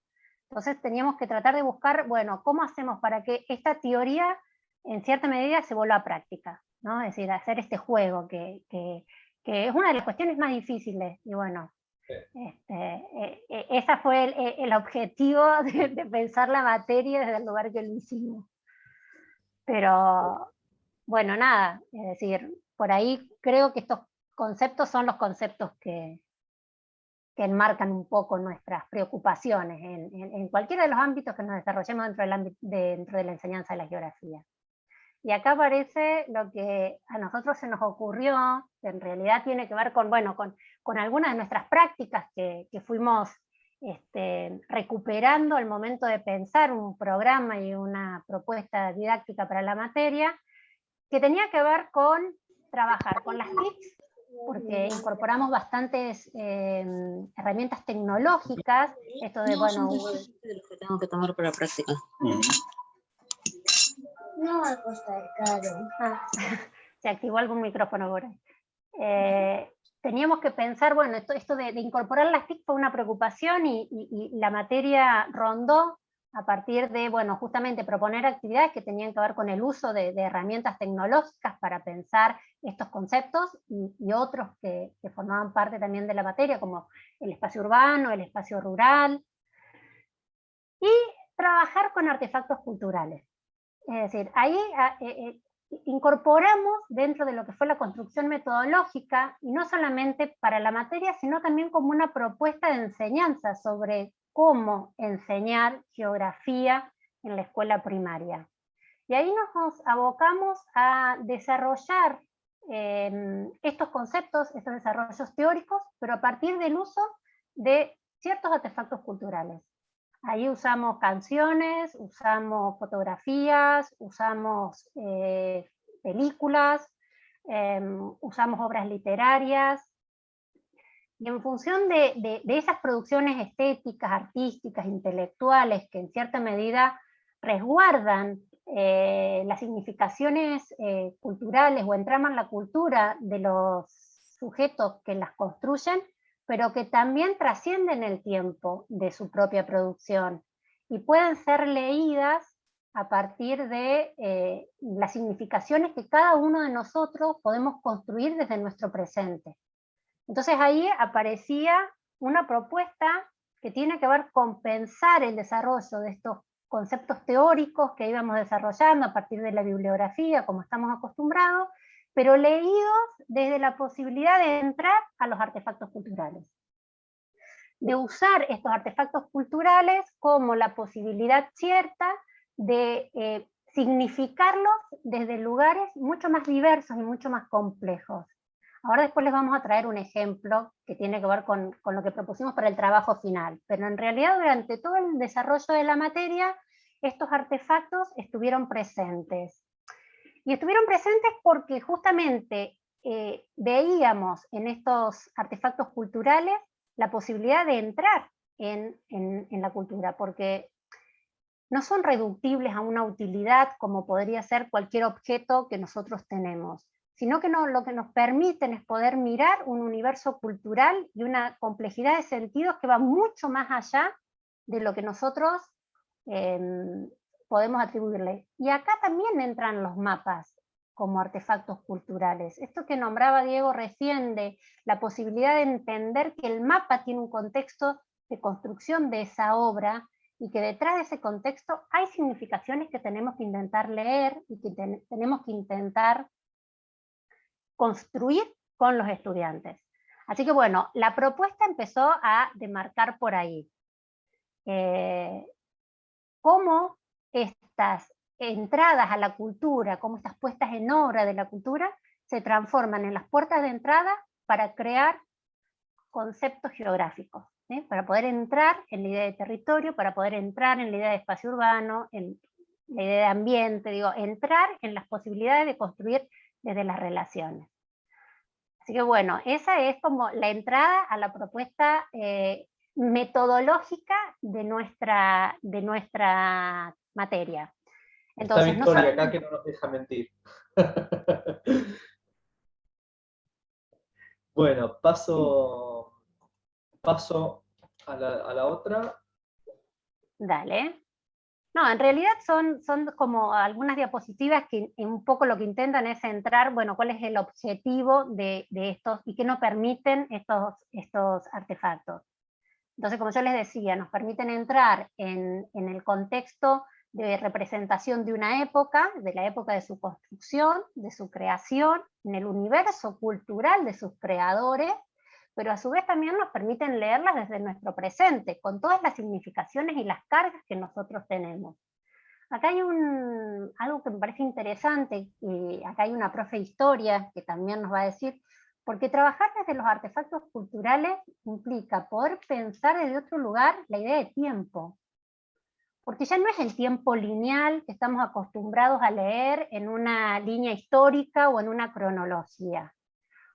Entonces teníamos que tratar de buscar, bueno, ¿cómo hacemos para que esta teoría en cierta medida se vuelva a práctica, ¿no? Es decir, hacer este juego que es una de las cuestiones más difíciles, y bueno, ese fue el objetivo de pensar la materia desde el lugar que lo hicimos. Pero, bueno, nada, es decir, por ahí creo que estos conceptos son los conceptos que enmarcan un poco nuestras preocupaciones en cualquiera de los ámbitos que nos desarrollemos dentro de la enseñanza de la geografía. Y acá aparece lo que a nosotros se nos ocurrió, que en realidad tiene que ver con, bueno, con algunas de nuestras prácticas que fuimos recuperando al momento de pensar un programa y una propuesta didáctica para la materia, que tenía que ver con trabajar con las TICs, porque incorporamos bastantes herramientas tecnológicas, esto de, bueno... de los que tengo que tomar para práctica. No va a costar caro. Se activó algún micrófono por ahí. Teníamos que pensar, bueno, esto de incorporar las TIC fue una preocupación, y la materia rondó a partir de, bueno, justamente proponer actividades que tenían que ver con el uso de herramientas tecnológicas para pensar estos conceptos, y otros que formaban parte también de la materia, como el espacio urbano, el espacio rural, y trabajar con artefactos culturales. Es decir, ahí incorporamos dentro de lo que fue la construcción metodológica, y no solamente para la materia, sino también como una propuesta de enseñanza sobre cómo enseñar geografía en la escuela primaria. Y ahí nos abocamos a desarrollar estos conceptos, estos desarrollos teóricos, pero a partir del uso de ciertos artefactos culturales. Ahí usamos canciones, usamos fotografías, usamos películas, usamos obras literarias, y en función de esas producciones estéticas, artísticas, intelectuales, que en cierta medida resguardan las significaciones culturales o entraman la cultura de los sujetos que las construyen, pero que también trascienden el tiempo de su propia producción y pueden ser leídas a partir de las significaciones que cada uno de nosotros podemos construir desde nuestro presente. Entonces ahí aparecía una propuesta que tiene que ver con pensar el desarrollo de estos conceptos teóricos que íbamos desarrollando a partir de la bibliografía, como estamos acostumbrados, pero leídos desde la posibilidad de entrar a los artefactos culturales. De usar estos artefactos culturales como la posibilidad cierta de significarlos desde lugares mucho más diversos y mucho más complejos. Ahora después les vamos a traer un ejemplo que tiene que ver con lo que propusimos para el trabajo final, pero en realidad durante todo el desarrollo de la materia estos artefactos estuvieron presentes. Y estuvieron presentes porque justamente veíamos en estos artefactos culturales la posibilidad de entrar en la cultura, porque no son reductibles a una utilidad como podría ser cualquier objeto que nosotros tenemos, sino que lo que nos permiten es poder mirar un universo cultural y una complejidad de sentidos que va mucho más allá de lo que nosotros podemos atribuirle. Y acá también entran los mapas como artefactos culturales. Esto que nombraba Diego recién de la posibilidad de entender que el mapa tiene un contexto de construcción de esa obra y que detrás de ese contexto hay significaciones que tenemos que intentar leer y que tenemos que intentar construir con los estudiantes. Así que bueno, la propuesta empezó a demarcar por ahí. Cómo estas entradas a la cultura, cómo estas puestas en obra de la cultura se transforman en las puertas de entrada para crear conceptos geográficos, para poder entrar en la idea de territorio, para poder entrar en la idea de espacio urbano, en la idea de ambiente, digo, entrar en las posibilidades de construir desde las relaciones. Así que bueno, esa es como la entrada a la propuesta metodológica de nuestra materia. Entonces, está Victoria acá que no nos deja mentir. Bueno, paso a la otra. Dale. No, en realidad son como algunas diapositivas que un poco lo que intentan es centrar, bueno, cuál es el objetivo de estos y qué nos permiten estos artefactos. Entonces, como yo les decía, nos permiten entrar en el contexto de representación de una época, de la época de su construcción, de su creación, en el universo cultural de sus creadores, pero a su vez también nos permiten leerlas desde nuestro presente, con todas las significaciones y las cargas que nosotros tenemos. Acá hay algo que me parece interesante, y acá hay una profe de historia que también nos va a decir, porque trabajar desde los artefactos culturales implica poder pensar desde otro lugar la idea de tiempo. Porque ya no es el tiempo lineal que estamos acostumbrados a leer en una línea histórica o en una cronología.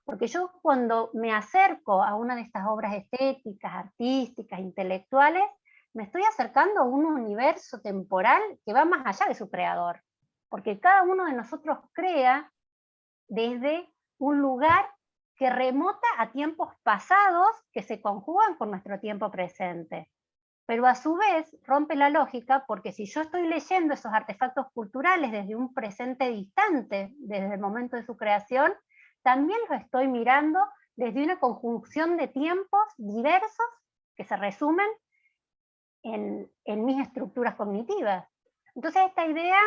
Porque yo cuando me acerco a una de estas obras estéticas, artísticas, intelectuales, me estoy acercando a un universo temporal que va más allá de su creador. Porque cada uno de nosotros crea desde un lugar que remota a tiempos pasados que se conjugan con nuestro tiempo presente. Pero a su vez rompe la lógica porque si yo estoy leyendo esos artefactos culturales desde un presente distante, desde el momento de su creación, también los estoy mirando desde una conjunción de tiempos diversos que se resumen en mis estructuras cognitivas. Entonces esta idea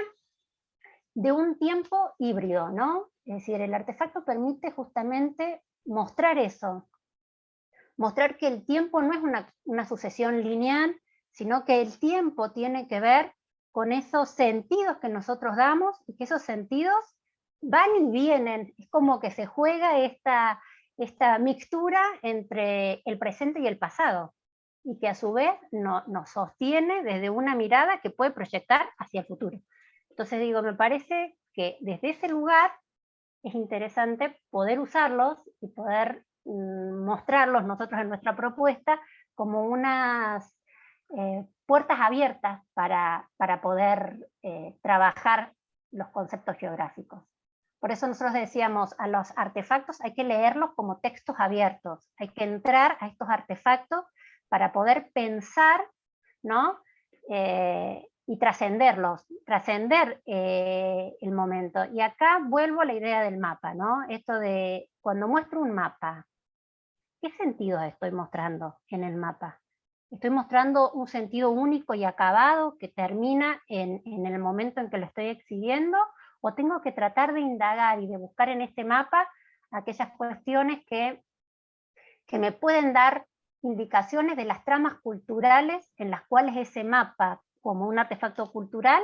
de un tiempo híbrido, ¿no? Es decir, el artefacto permite justamente mostrar eso, mostrar que el tiempo no es una sucesión lineal, sino que el tiempo tiene que ver con esos sentidos que nosotros damos y que esos sentidos van y vienen, es como que se juega esta mixtura entre el presente y el pasado, y que a su vez nos sostiene desde una mirada que puede proyectar hacia el futuro. Entonces digo, me parece que desde ese lugar es interesante poder usarlos y poder mostrarlos nosotros en nuestra propuesta como unas puertas abiertas para poder trabajar los conceptos geográficos. Por eso nosotros decíamos, a los artefactos hay que leerlos como textos abiertos, hay que entrar a estos artefactos para poder pensar, ¿no? Y trascenderlos, trascender el momento. Y acá vuelvo a la idea del mapa, ¿no? Esto de cuando muestro un mapa, ¿qué sentido estoy mostrando en el mapa? ¿Estoy mostrando un sentido único y acabado que termina en el momento en que lo estoy exhibiendo? ¿O tengo que tratar de indagar y de buscar en este mapa aquellas cuestiones que me pueden dar indicaciones de las tramas culturales en las cuales ese mapa, como un artefacto cultural,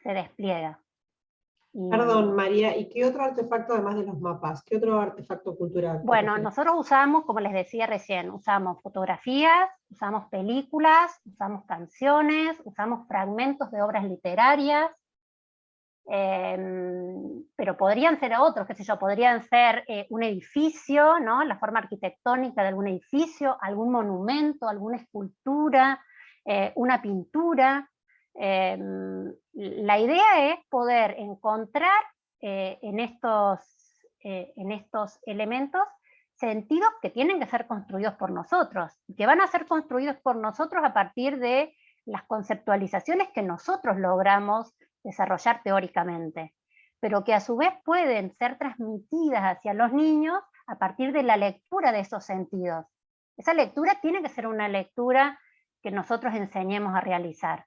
se despliega? Perdón, María, ¿y qué otro artefacto además de los mapas? ¿Qué otro artefacto cultural? Bueno, nosotros usamos, como les decía recién, usamos fotografías, usamos películas, usamos canciones, usamos fragmentos de obras literarias, pero podrían ser otros, qué sé yo, podrían ser un edificio, ¿no? La forma arquitectónica de algún edificio, algún monumento, alguna escultura, una pintura. La idea es poder encontrar en estos en estos elementos sentidos que tienen que ser construidos por nosotros, que van a ser construidos por nosotros a partir de las conceptualizaciones que nosotros logramos desarrollar teóricamente, pero que a su vez pueden ser transmitidas hacia los niños a partir de la lectura de esos sentidos. Esa lectura tiene que ser una lectura que nosotros enseñemos a realizar.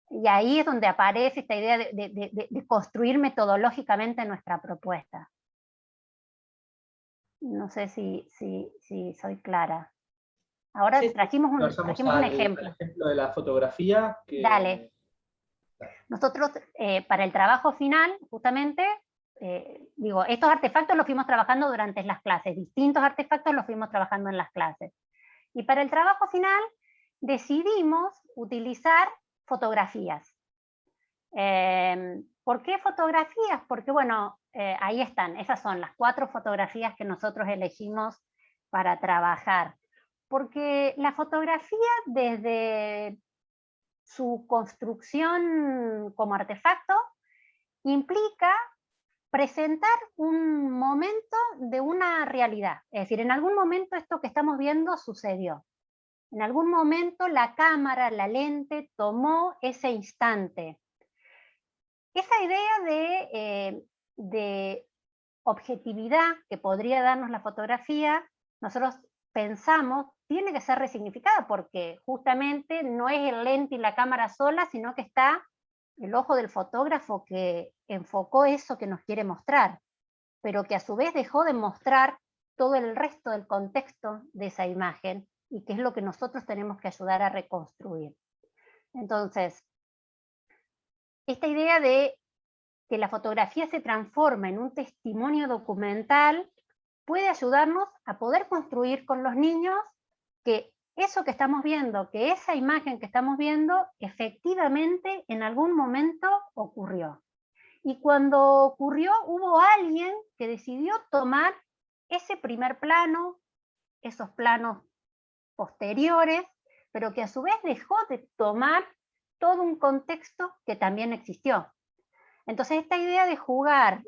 Y ahí es donde aparece esta idea de construir metodológicamente nuestra propuesta. No sé si soy clara. Ahora Sí, trajimos un al ejemplo. ejemplo de la fotografía. Dale. Nosotros, para el trabajo final, justamente, digo, estos artefactos los fuimos trabajando durante las clases, distintos artefactos los fuimos trabajando en las clases. Y para el trabajo final decidimos utilizar fotografías. ¿Por qué fotografías? Porque bueno, ahí están, esas son las 4 fotografías que nosotros elegimos para trabajar. Porque la fotografía, desde su construcción como artefacto, implica presentar un momento de una realidad. Es decir, en algún momento esto que estamos viendo sucedió. En algún momento la cámara, la lente, tomó ese instante. Esa idea de objetividad que podría darnos la fotografía, nosotros pensamos, tiene que ser resignificada, porque justamente no es el lente y la cámara sola, sino que está el ojo del fotógrafo que enfocó eso que nos quiere mostrar, pero que a su vez dejó de mostrar todo el resto del contexto de esa imagen, y que es lo que nosotros tenemos que ayudar a reconstruir. Entonces, esta idea de que la fotografía se transforma en un testimonio documental puede ayudarnos a poder construir con los niños que eso que estamos viendo, que esa imagen que estamos viendo, efectivamente en algún momento ocurrió. Y cuando ocurrió, hubo alguien que decidió tomar ese primer plano, esos planos posteriores, pero que a su vez dejó de tomar todo un contexto que también existió. Entonces, esta idea de jugar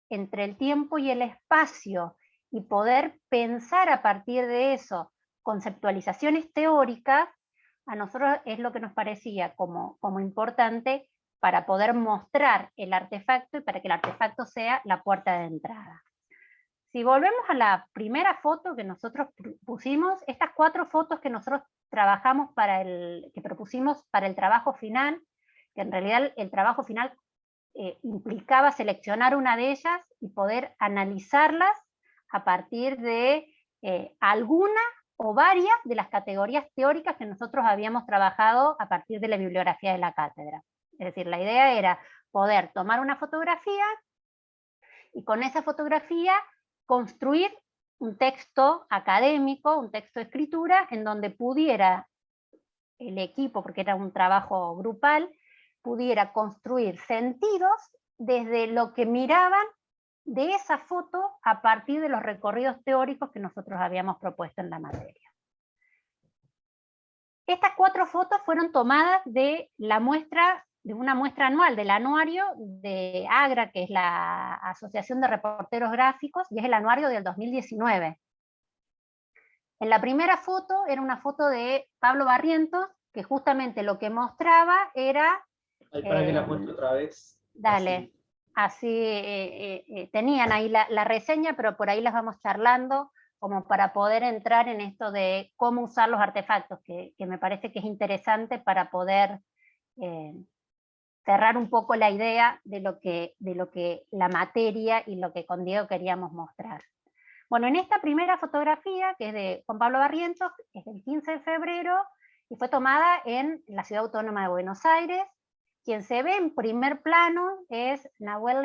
entre el tiempo y el espacio y poder pensar a partir de eso conceptualizaciones teóricas, a nosotros es lo que nos parecía como importante para poder mostrar el artefacto y para que el artefacto sea la puerta de entrada. Si volvemos a la primera foto que nosotros pusimos, estas 4 fotos que nosotros trabajamos que propusimos para el trabajo final, que en realidad el trabajo final implicaba seleccionar una de ellas y poder analizarlas a partir de alguna o varias de las categorías teóricas que nosotros habíamos trabajado a partir de la bibliografía de la cátedra. Es decir, la idea era poder tomar una fotografía y con esa fotografía construir un texto académico, un texto de escritura, en donde pudiera el equipo, porque era un trabajo grupal, pudiera construir sentidos desde lo que miraban de esa foto a partir de los recorridos teóricos que nosotros habíamos propuesto en la materia. Estas 4 fotos fueron tomadas de una muestra anual, del anuario de AGRA, que es la Asociación de Reporteros Gráficos, y es el anuario del 2019. En la primera foto era una foto de Pablo Barrientos, que justamente lo que mostraba era... Para que la muestre otra vez. Dale, así tenían ahí la reseña, pero por ahí las vamos charlando, como para poder entrar en esto de cómo usar los artefactos, que me parece que es interesante para poder cerrar un poco la idea de lo que la materia y lo que con Diego queríamos mostrar. Bueno, en esta primera fotografía, que es de Juan Pablo Barrientos, es del 15 de febrero, y fue tomada en la Ciudad Autónoma de Buenos Aires. Quien se ve en primer plano es Nahuel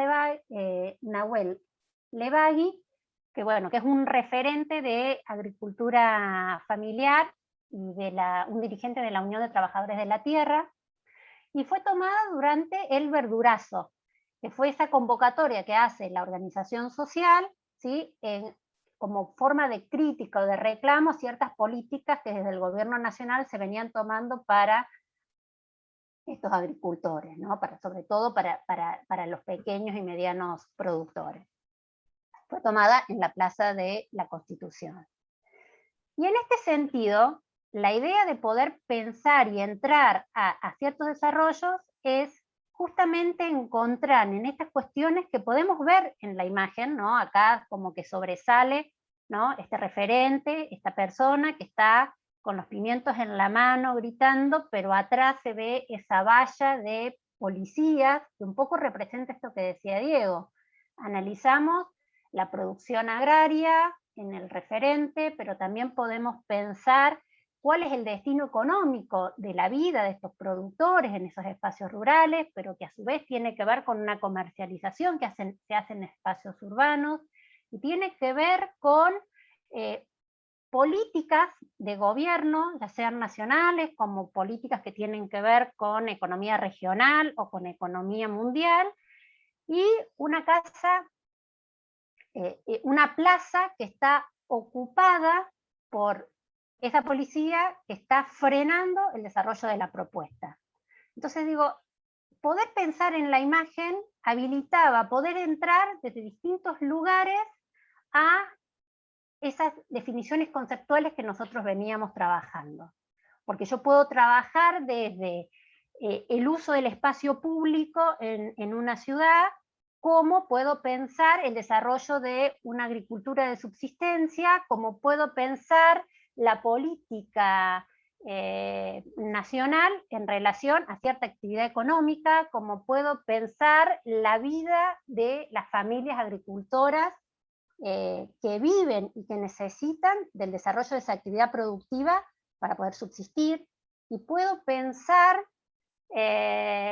Levagui, que bueno, que es un referente de agricultura familiar y un dirigente de la Unión de Trabajadores de la Tierra, y fue tomada durante el Verdurazo, que fue esa convocatoria que hace la organización social, ¿sí? Como forma de crítica o de reclamo a ciertas políticas que desde el gobierno nacional se venían tomando para estos agricultores, ¿no? Sobre todo para los pequeños y medianos productores. fue tomada en la Plaza de la Constitución. Y en este sentido, la idea de poder pensar y entrar a ciertos desarrollos es justamente encontrar en estas cuestiones que podemos ver en la imagen, ¿no? Acá como que sobresale, ¿no? Este referente, esta persona que está con los pimientos en la mano gritando, pero atrás se ve esa valla de policías que un poco representa esto que decía Diego. Analizamos la producción agraria en el referente, pero también podemos pensar cuál es el destino económico de la vida de estos productores en esos espacios rurales, pero que a su vez tiene que ver con una comercialización que se hace en espacios urbanos, y tiene que ver con políticas de gobierno, ya sean nacionales, como políticas que tienen que ver con economía regional o con economía mundial, y una plaza que está ocupada por esa policía que está frenando el desarrollo de la propuesta. Entonces digo, poder pensar en la imagen habilitaba poder entrar desde distintos lugares a esas definiciones conceptuales que nosotros veníamos trabajando. Porque yo puedo trabajar desde el uso del espacio público en una ciudad, cómo puedo pensar el desarrollo de una agricultura de subsistencia, cómo puedo pensar la política nacional en relación a cierta actividad económica, cómo puedo pensar la vida de las familias agricultoras que viven y que necesitan del desarrollo de esa actividad productiva para poder subsistir, y puedo pensar,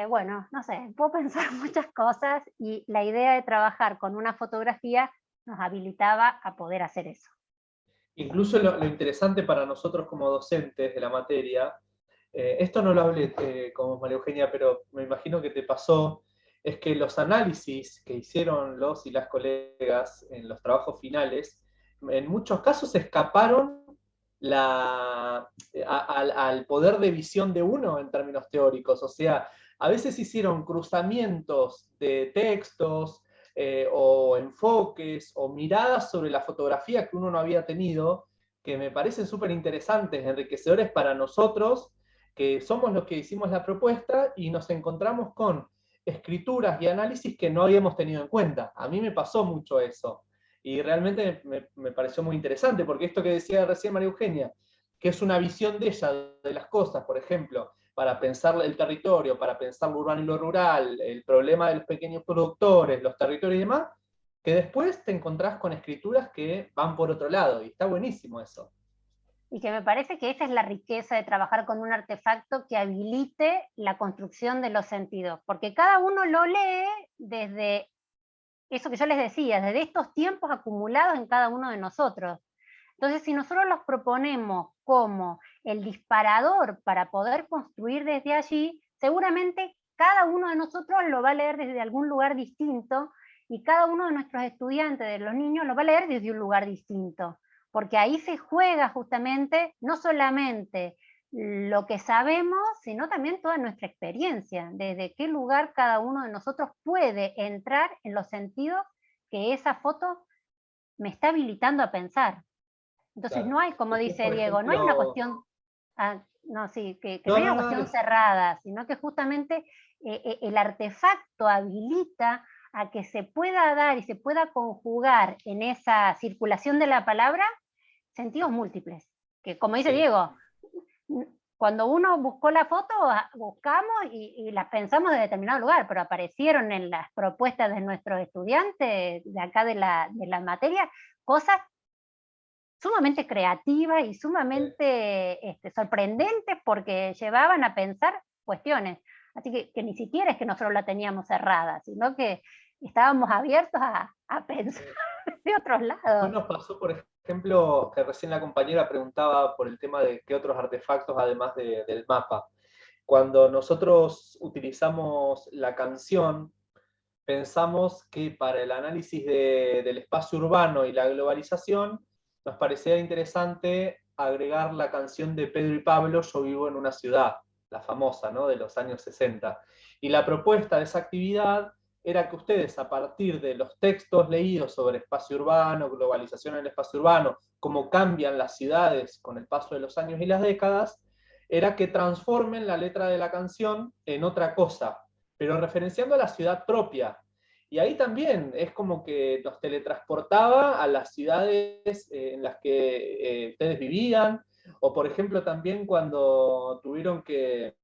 bueno, no sé, puedo pensar muchas cosas, y la idea de trabajar con una fotografía nos habilitaba a poder hacer eso. Incluso lo interesante para nosotros como docentes de la materia, esto no lo hablé con María Eugenia, pero me imagino que te pasó, es que los análisis que hicieron los y las colegas en los trabajos finales, en muchos casos escaparon al poder de visión de uno en términos teóricos. O sea, a veces hicieron cruzamientos de textos, o enfoques, o miradas sobre la fotografía que uno no había tenido, que me parecen súper interesantes, enriquecedores para nosotros, que somos los que hicimos la propuesta, y nos encontramos con escrituras y análisis que no habíamos tenido en cuenta. A mí me pasó mucho eso, y realmente me pareció muy interesante, porque esto que decía recién María Eugenia, que es una visión de ella, de las cosas, por ejemplo, para pensar el territorio, para pensar lo urbano y lo rural, el problema de los pequeños productores, los territorios y demás, que después te encontrás con escrituras que van por otro lado, y está buenísimo eso. Y que me parece que esa es la riqueza de trabajar con un artefacto que habilite la construcción de los sentidos, porque cada uno lo lee desde eso que yo les decía, desde estos tiempos acumulados en cada uno de nosotros. Entonces, si nosotros los proponemos como el disparador para poder construir desde allí, seguramente cada uno de nosotros lo va a leer desde algún lugar distinto, y cada uno de nuestros estudiantes, de los niños, lo va a leer desde un lugar distinto, porque ahí se juega justamente no solamente lo que sabemos, sino también toda nuestra experiencia, desde qué lugar cada uno de nosotros puede entrar en los sentidos que esa foto me está habilitando a pensar. Entonces Claro. no hay, como Después, dice Diego, no hay una cuestión, que no hay una cuestión cerrada, sino que justamente el artefacto habilita a que se pueda dar y se pueda conjugar en esa circulación de la palabra sentidos múltiples, que como dice Diego, cuando uno buscó la foto, buscamos y las pensamos de determinado lugar, pero aparecieron en las propuestas de nuestros estudiantes de acá de la materia cosas sumamente creativas y sumamente sorprendentes, porque llevaban a pensar cuestiones. Así que ni siquiera es que nosotros la teníamos cerrada, sino que estábamos abiertos a pensar de otros lados. ¿Qué nos pasó, por ejemplo, que recién la compañera preguntaba por el tema de qué otros artefactos además del mapa? Cuando nosotros utilizamos la canción, pensamos que para el análisis del espacio urbano y la globalización, nos parecía interesante agregar la canción de Pedro y Pablo, Yo vivo en una ciudad, la famosa, ¿no?, de los años 60. Y la propuesta de esa actividad era que ustedes, a partir de los textos leídos sobre espacio urbano, globalización en el espacio urbano, cómo cambian las ciudades con el paso de los años y las décadas, era que transformen la letra de la canción en otra cosa, pero referenciando a la ciudad propia. Y ahí también es como que nos teletransportaba a las ciudades en las que ustedes vivían, o por ejemplo también cuando tuvieron que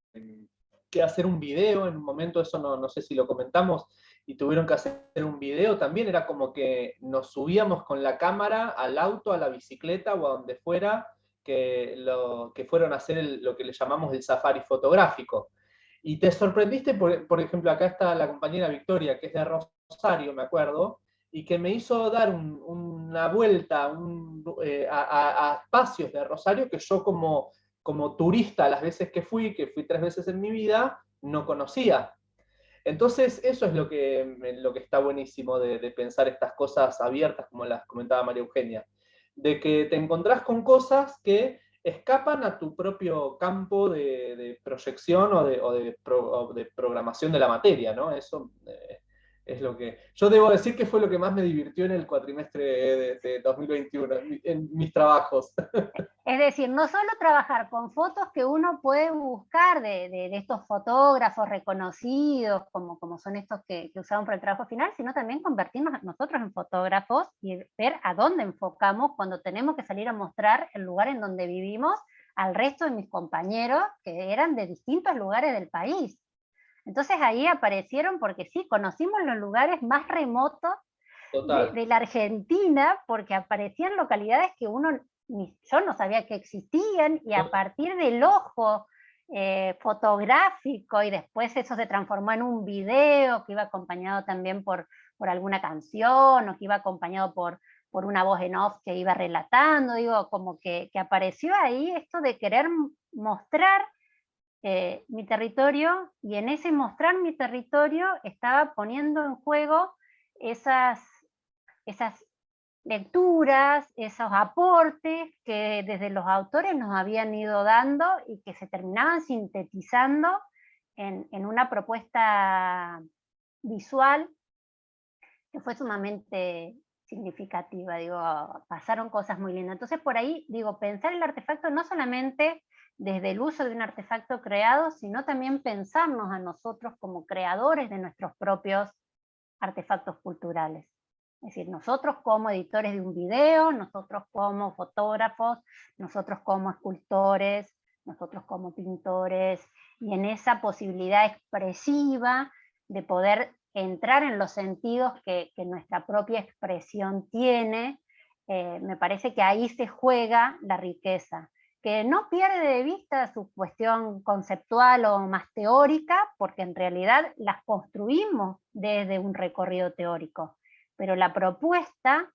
hacer un video, en un momento, eso no sé si lo comentamos, y tuvieron que hacer un video, también era como que nos subíamos con la cámara al auto, a la bicicleta o a donde fuera, que fueron a hacer lo que le llamamos el safari fotográfico. Y te sorprendiste, por ejemplo, acá está la compañera Victoria, que es de Rosario, me acuerdo, y que me hizo dar una vuelta a espacios de Rosario que yo como turista las veces que fui 3 veces en mi vida, no conocía. Entonces, eso es lo que está buenísimo de pensar estas cosas abiertas, como las comentaba María Eugenia, de que te encontrás con cosas que escapan a tu propio campo de proyección o de programación de la materia, ¿no? Eso es lo que... Yo debo decir que fue lo que más me divirtió en el cuatrimestre de 2021, en mis trabajos. Es decir, no solo trabajar con fotos que uno puede buscar de estos fotógrafos reconocidos, como son estos que usamos para el trabajo final, sino también convertirnos nosotros en fotógrafos y ver a dónde enfocamos cuando tenemos que salir a mostrar el lugar en donde vivimos al resto de mis compañeros que eran de distintos lugares del país. Entonces ahí aparecieron, porque sí, conocimos los lugares más remotos de la Argentina, porque aparecían localidades que yo no sabía que existían, y a partir del ojo fotográfico, y después eso se transformó en un video que iba acompañado también por alguna canción, o que iba acompañado por una voz en off que iba relatando, digo, como que apareció ahí esto de querer mostrar mi territorio, y en ese mostrar mi territorio estaba poniendo en juego esas lecturas, esos aportes que desde los autores nos habían ido dando y que se terminaban sintetizando en una propuesta visual que fue sumamente significativa. Digo, pasaron cosas muy lindas. Entonces por ahí, digo, pensar el artefacto no solamente desde el uso de un artefacto creado, sino también pensarnos a nosotros como creadores de nuestros propios artefactos culturales. Es decir, nosotros como editores de un video, nosotros como fotógrafos, nosotros como escultores, nosotros como pintores, y en esa posibilidad expresiva de poder entrar en los sentidos que nuestra propia expresión tiene, me parece que ahí se juega la riqueza, que no pierde de vista su cuestión conceptual o más teórica, porque en realidad las construimos desde un recorrido teórico, pero la propuesta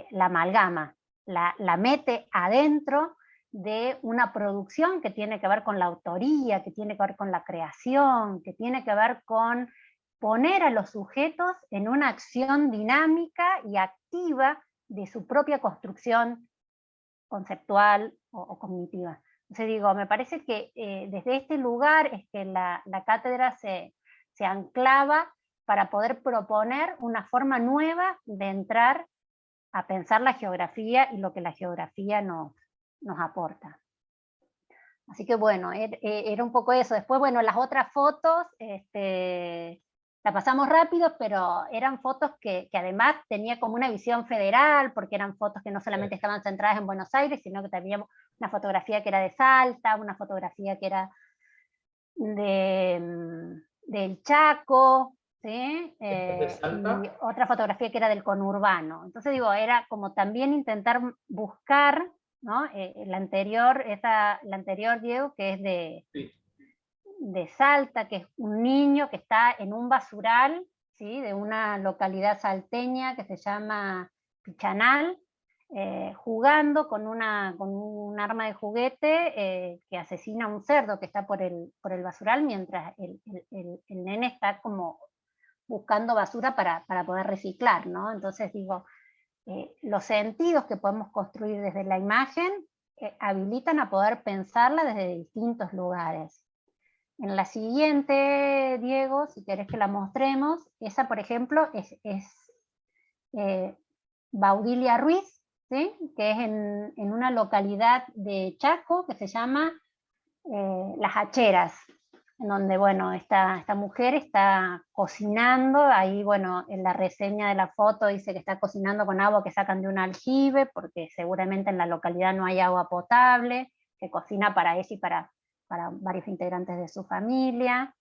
la amalgama, la mete adentro de una producción que tiene que ver con la autoría, que tiene que ver con la creación, que tiene que ver con poner a los sujetos en una acción dinámica y activa de su propia construcción conceptual o cognitiva. Entonces digo, me parece que desde este lugar es que la cátedra se anclava para poder proponer una forma nueva de entrar a pensar la geografía y lo que la geografía nos aporta. Así que bueno, era un poco eso. Después, bueno, las otras fotos, la pasamos rápido, pero eran fotos que además tenía como una visión federal, porque eran fotos que no solamente estaban centradas en Buenos Aires, sino que teníamos una fotografía que era de Salta, una fotografía que era del Chaco, ¿sí? Y otra fotografía que era del conurbano. Entonces digo, era como también intentar buscar, ¿no? La anterior, Diego, que es de Salta, que es un niño que está en un basural, ¿sí? De una localidad salteña que se llama Pichanal, jugando con un arma de juguete que asesina a un cerdo que está por el basural, mientras el nene está como buscando basura para poder reciclar, ¿no? Entonces digo, los sentidos que podemos construir desde la imagen habilitan a poder pensarla desde distintos lugares. En la siguiente, Diego, si querés que la mostremos, esa por ejemplo es Baudilia Ruiz, ¿sí? Que es en una localidad de Chaco que se llama Las Hacheras, en donde, bueno, esta mujer está cocinando, ahí, bueno, en la reseña de la foto dice que está cocinando con agua que sacan de un aljibe, porque seguramente en la localidad no hay agua potable, que cocina para ella y para varios integrantes de su familia.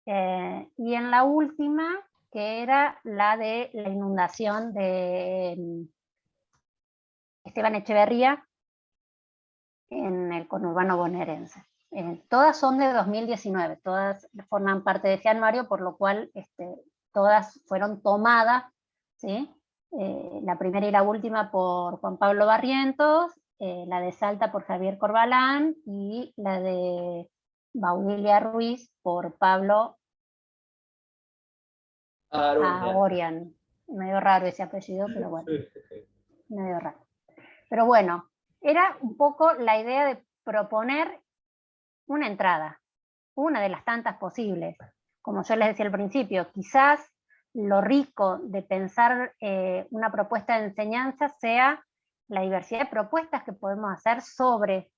Y en la última, que era la de la inundación de Esteban Echeverría en el conurbano bonaerense. Todas son de 2019, todas forman parte de ese anuario, por lo cual todas fueron tomadas, ¿sí? La primera y la última por Juan Pablo Barrientos, la de Salta por Javier Corbalán y la de Baudilia Ruiz por Pablo Aorian. Medio raro ese apellido, pero bueno, medio raro. Pero bueno, era un poco la idea de proponer una entrada, una de las tantas posibles. Como yo les decía al principio, quizás lo rico de pensar una propuesta de enseñanza sea la diversidad de propuestas que podemos hacer sobre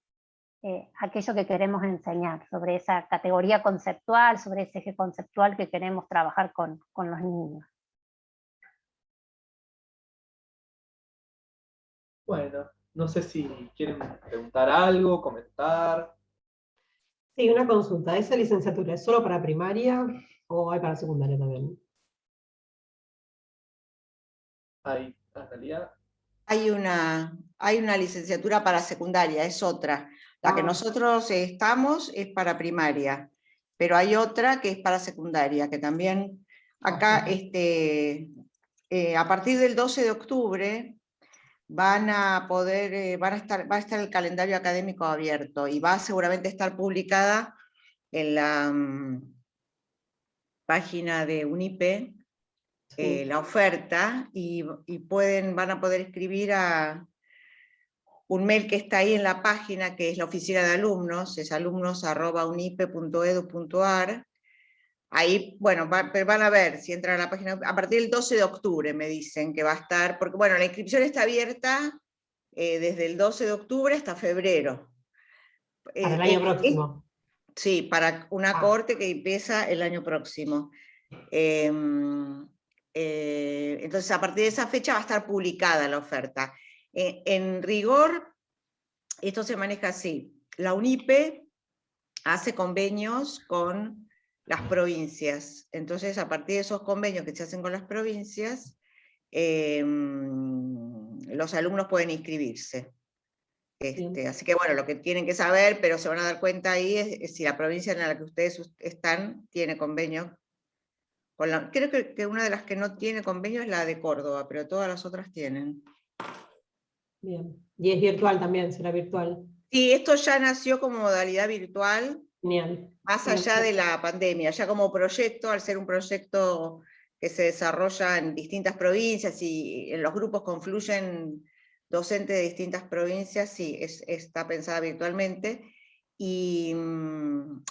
aquello que queremos enseñar, sobre esa categoría conceptual, sobre ese eje conceptual que queremos trabajar con los niños. Bueno, no sé si quieren preguntar algo, comentar. Sí, una consulta. ¿Esa licenciatura es solo para primaria o hay para secundaria también? Ahí, Analía. Hay una licenciatura para secundaria, es otra. La que nosotros estamos es para primaria, pero hay otra que es para secundaria, que también acá, a partir del 12 de octubre, va a estar el calendario académico abierto y va a seguramente estar publicada en la página de UNIPE, la oferta, y van a poder escribir a un mail que está ahí en la página, que es la oficina de alumnos, es alumnos@unipe.edu.ar. Ahí, bueno, van a ver si entran a la página, a partir del 12 de octubre me dicen que va a estar, porque bueno, la inscripción está abierta desde el 12 de octubre hasta febrero. Para el año próximo. Sí, para una cohorte que empieza el año próximo. Entonces, a partir de esa fecha va a estar publicada la oferta. En rigor, esto se maneja así. La UNIPE hace convenios con las provincias. Entonces, a partir de esos convenios que se hacen con las provincias, los alumnos pueden inscribirse. Así que bueno, lo que tienen que saber, pero se van a dar cuenta ahí, es si la provincia en la que ustedes están tiene convenio. Creo que una de las que no tiene convenio es la de Córdoba, pero todas las otras tienen. Bien. Y es virtual también, será virtual. Sí, esto ya nació como modalidad virtual. Genial. Más allá de la pandemia, ya como proyecto, al ser un proyecto que se desarrolla en distintas provincias y en los grupos confluyen docentes de distintas provincias, sí, está pensada virtualmente. Y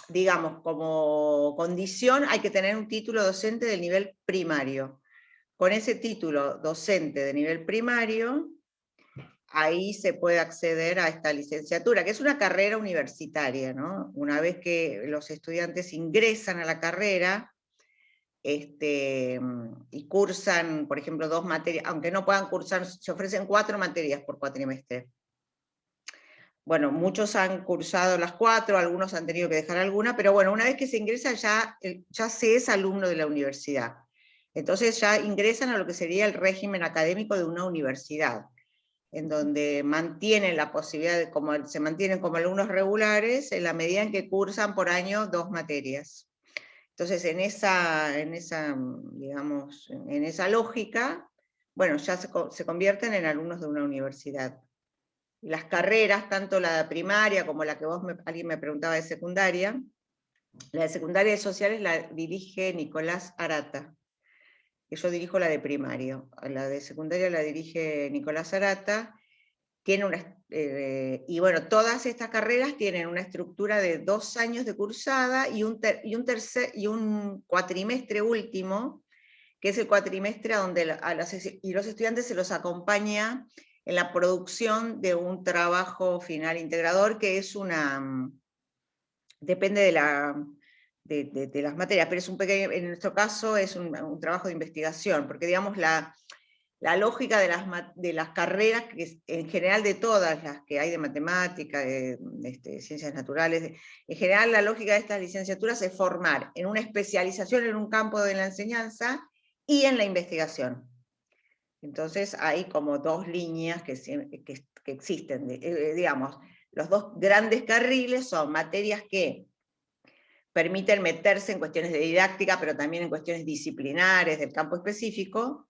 digamos, como condición hay que tener un título docente del nivel primario. Con ese título docente de nivel primario, ahí se puede acceder a esta licenciatura, que es una carrera universitaria, ¿no? Una vez que los estudiantes ingresan a la carrera y cursan, por ejemplo, 2 materias, aunque no puedan cursar, se ofrecen 4 materias por cuatrimestre. Bueno, muchos han cursado las 4, algunos han tenido que dejar alguna, pero bueno, una vez que se ingresa ya se es alumno de la universidad. Entonces ya ingresan a lo que sería el régimen académico de una universidad, en donde mantienen la posibilidad de, se mantienen como alumnos regulares en la medida en que cursan por año 2 materias. Entonces, en esa lógica, bueno, ya se convierten en alumnos de una universidad. Las carreras, tanto la de primaria como la que alguien me preguntaba de secundaria, la de secundaria de sociales la dirige Nicolás Arata. Yo dirijo la de primario, la de secundaria la dirige Nicolás Arata, y bueno, todas estas carreras tienen una estructura de 2 años de cursada y un cuatrimestre último, que es el cuatrimestre a donde los estudiantes se los acompaña en la producción de un trabajo final integrador, que es depende de las materias, pero es un pequeño, en nuestro caso es un trabajo de investigación, porque digamos la lógica de las carreras, que en general de todas las que hay de matemática, de ciencias naturales, en general la lógica de estas licenciaturas es formar en una especialización en un campo de la enseñanza y en la investigación. Entonces hay como 2 líneas que existen, digamos, los 2 grandes carriles son materias que permiten meterse en cuestiones de didáctica, pero también en cuestiones disciplinares del campo específico,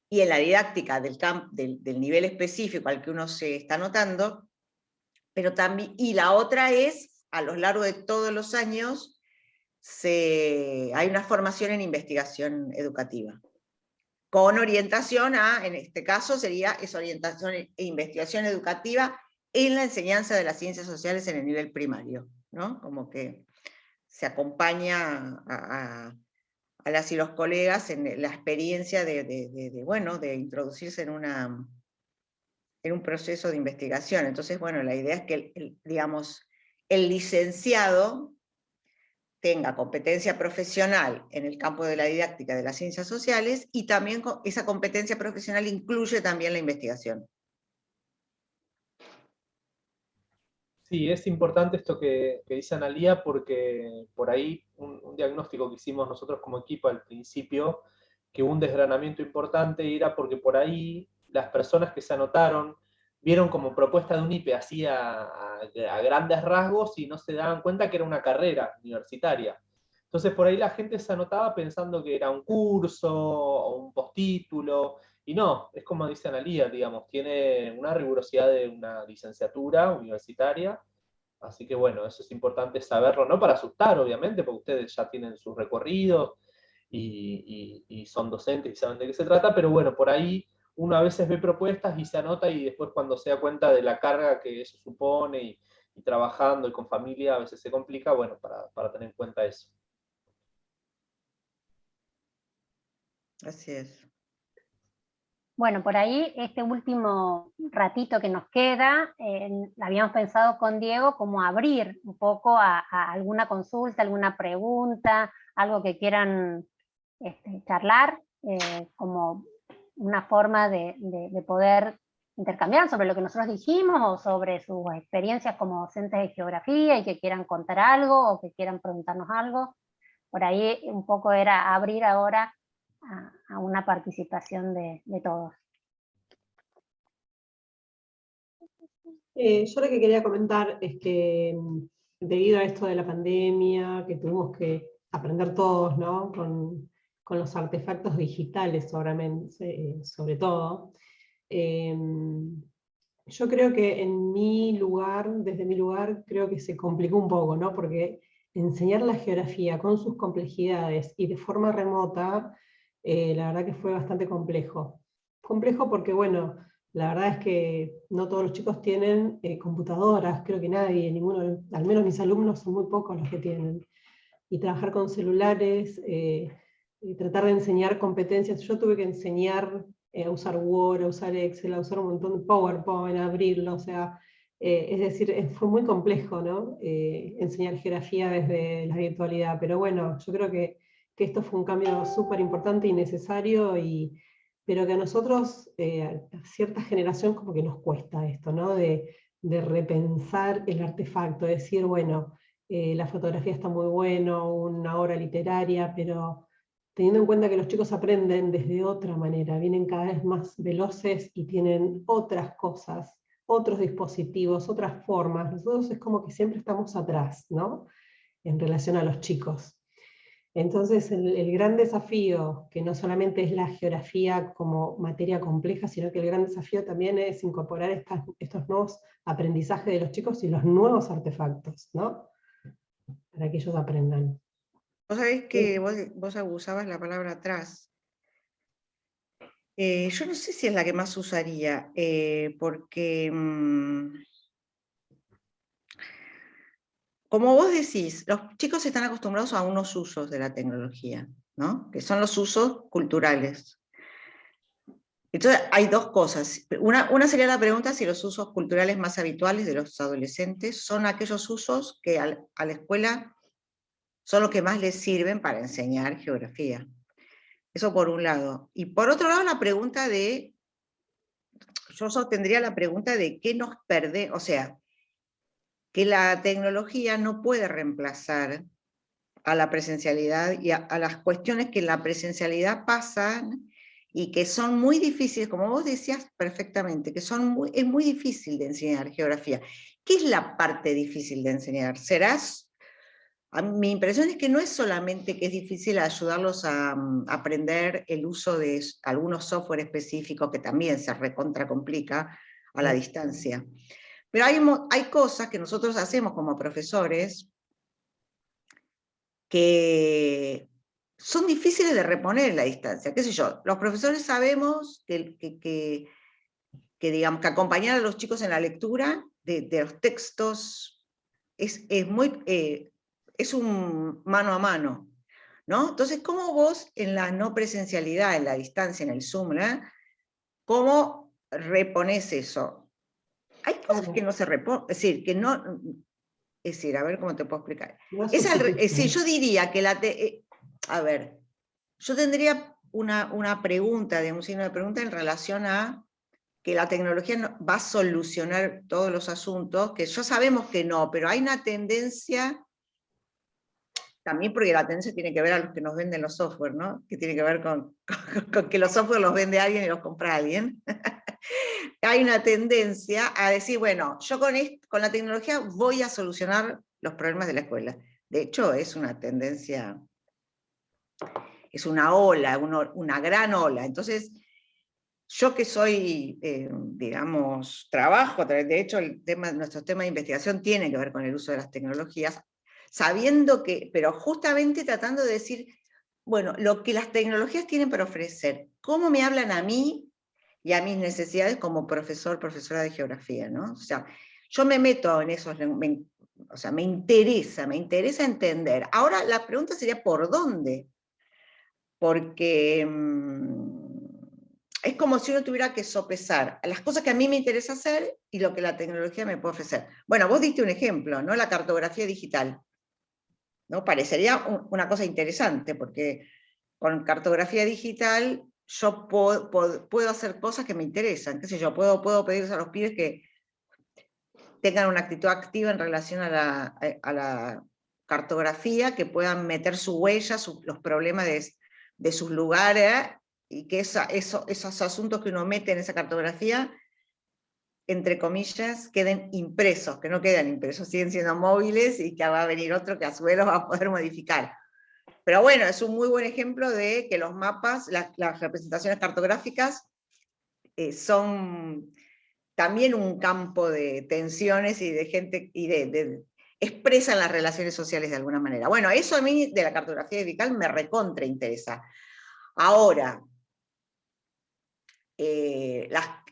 y en la didáctica del nivel específico al que uno se está anotando, pero también, y la otra es, a lo largo de todos los años, hay una formación en investigación educativa, con orientación en este caso es orientación e investigación educativa en la enseñanza de las ciencias sociales en el nivel primario, ¿no? Como que se acompaña a las y los colegas en la experiencia de introducirse en un proceso de investigación. Entonces, bueno, la idea es que el licenciado tenga competencia profesional en el campo de la didáctica de las ciencias sociales, y también esa competencia profesional incluye también la investigación. Sí, es importante esto que dice Analía, porque por ahí un diagnóstico que hicimos nosotros como equipo al principio, que hubo un desgranamiento importante, era porque por ahí las personas que se anotaron vieron como propuesta de un IPE así a grandes rasgos y no se daban cuenta que era una carrera universitaria. Entonces por ahí la gente se anotaba pensando que era un curso o un postítulo, y no, es como dice Analía, digamos, tiene una rigurosidad de una licenciatura universitaria, así que bueno, eso es importante saberlo, no para asustar, obviamente, porque ustedes ya tienen sus recorridos y son docentes y saben de qué se trata, pero bueno, por ahí uno a veces ve propuestas y se anota, y después cuando se da cuenta de la carga que eso supone y trabajando y con familia a veces se complica, bueno, para tener en cuenta eso. Así es. Bueno, por ahí este último ratito que nos queda, habíamos pensado con Diego como abrir un poco a alguna consulta, alguna pregunta, algo que quieran charlar, como una forma de poder intercambiar sobre lo que nosotros dijimos o sobre sus experiencias como docentes de geografía y que quieran contar algo o que quieran preguntarnos algo. Por ahí un poco era abrir ahora a una participación de todos. Yo lo que quería comentar es que debido a esto de la pandemia, que tuvimos que aprender todos, ¿no? con los artefactos digitales sobre todo, yo creo que desde mi lugar, creo que se complicó un poco, ¿no? Porque enseñar la geografía con sus complejidades y de forma remota, la verdad que fue bastante complejo. Complejo porque, bueno, la verdad es que no todos los chicos tienen computadoras, creo que nadie, ninguno, al menos mis alumnos son muy pocos los que tienen. Y trabajar con celulares, y tratar de enseñar competencias. Yo tuve que enseñar a usar Word, a usar Excel, a usar un montón de PowerPoint, a abrirlo, o sea, es decir, fue muy complejo, ¿no? Enseñar geografía desde la virtualidad, pero bueno, yo creo que esto fue un cambio súper importante y necesario, pero que a nosotros, a cierta generación, como que nos cuesta esto, ¿no? De repensar el artefacto, decir, bueno, la fotografía está muy bueno, una obra literaria, pero teniendo en cuenta que los chicos aprenden desde otra manera, vienen cada vez más veloces y tienen otras cosas, otros dispositivos, otras formas. Nosotros es como que siempre estamos atrás, ¿no? En relación a los chicos. Entonces el gran desafío, que no solamente es la geografía como materia compleja, sino que el gran desafío también es incorporar estos nuevos aprendizajes de los chicos y los nuevos artefactos, ¿no? Para que ellos aprendan. Vos sabés que vos abusabas la palabra atrás. Yo no sé si es la que más usaría, porque, como vos decís, los chicos están acostumbrados a unos usos de la tecnología, ¿no? Que son los usos culturales. Entonces, hay dos cosas. Una sería la pregunta si los usos culturales más habituales de los adolescentes son aquellos usos que a la escuela son los que más les sirven para enseñar geografía. Eso por un lado. Y por otro lado, la pregunta de, yo sostendría la pregunta de qué nos perdemos, o sea, que la tecnología no puede reemplazar a la presencialidad y a las cuestiones que en la presencialidad pasan y que son muy difíciles, como vos decías perfectamente, que es muy difícil de enseñar geografía. ¿Qué es la parte difícil de enseñar? Mi impresión es que no es solamente que es difícil ayudarlos a aprender el uso de algunos software específicos, que también se recontra complica a la distancia. Pero hay cosas que nosotros hacemos como profesores que son difíciles de reponer en la distancia. ¿Qué sé yo? Los profesores sabemos que digamos, que acompañar a los chicos en la lectura de los textos es un mano a mano, ¿no? Entonces, ¿cómo vos en la no presencialidad, en la distancia, en el Zoom, cómo reponés eso? Hay cosas que no se reponen, es decir, que no... Es decir, a ver cómo te puedo explicar. No es Sí, yo diría que a ver, yo tendría una pregunta, de un signo de pregunta en relación a que la tecnología va a solucionar todos los asuntos, que ya sabemos que no, pero hay una tendencia, también porque la tendencia tiene que ver a los que nos venden los software, ¿no? Que tiene que ver con que los software los vende alguien y los compra alguien. Hay una tendencia a decir, bueno, yo con la tecnología voy a solucionar los problemas de la escuela. De hecho, es una tendencia, es una ola, una gran ola. Entonces, yo que soy, digamos, trabajo, de hecho, nuestro tema de investigación tiene que ver con el uso de las tecnologías, sabiendo que, pero justamente tratando de decir, bueno, lo que las tecnologías tienen para ofrecer, cómo me hablan a mí y a mis necesidades como profesora de geografía, ¿no? O sea, yo me meto en esos, o sea, me interesa entender. Ahora la pregunta sería, ¿por dónde? Porque es como si uno tuviera que sopesar las cosas que a mí me interesa hacer y lo que la tecnología me puede ofrecer. Bueno, vos diste un ejemplo, ¿no? La cartografía digital, ¿no? Parecería una cosa interesante, porque con cartografía digital yo puedo hacer cosas que me interesan, qué sé yo, puedo pedirles a los pibes que tengan una actitud activa en relación a la cartografía, que puedan meter su huella, los problemas de sus lugares, y que esos asuntos que uno mete en esa cartografía, entre comillas, queden impresos, que no quedan impresos, siguen siendo móviles, y que va a venir otro que a su vez los va a poder modificar. Pero bueno, es un muy buen ejemplo de que los mapas, las representaciones cartográficas, son también un campo de tensiones y de gente, y expresan las relaciones sociales de alguna manera. Bueno, eso a mí de la cartografía digital me recontra interesa. Ahora,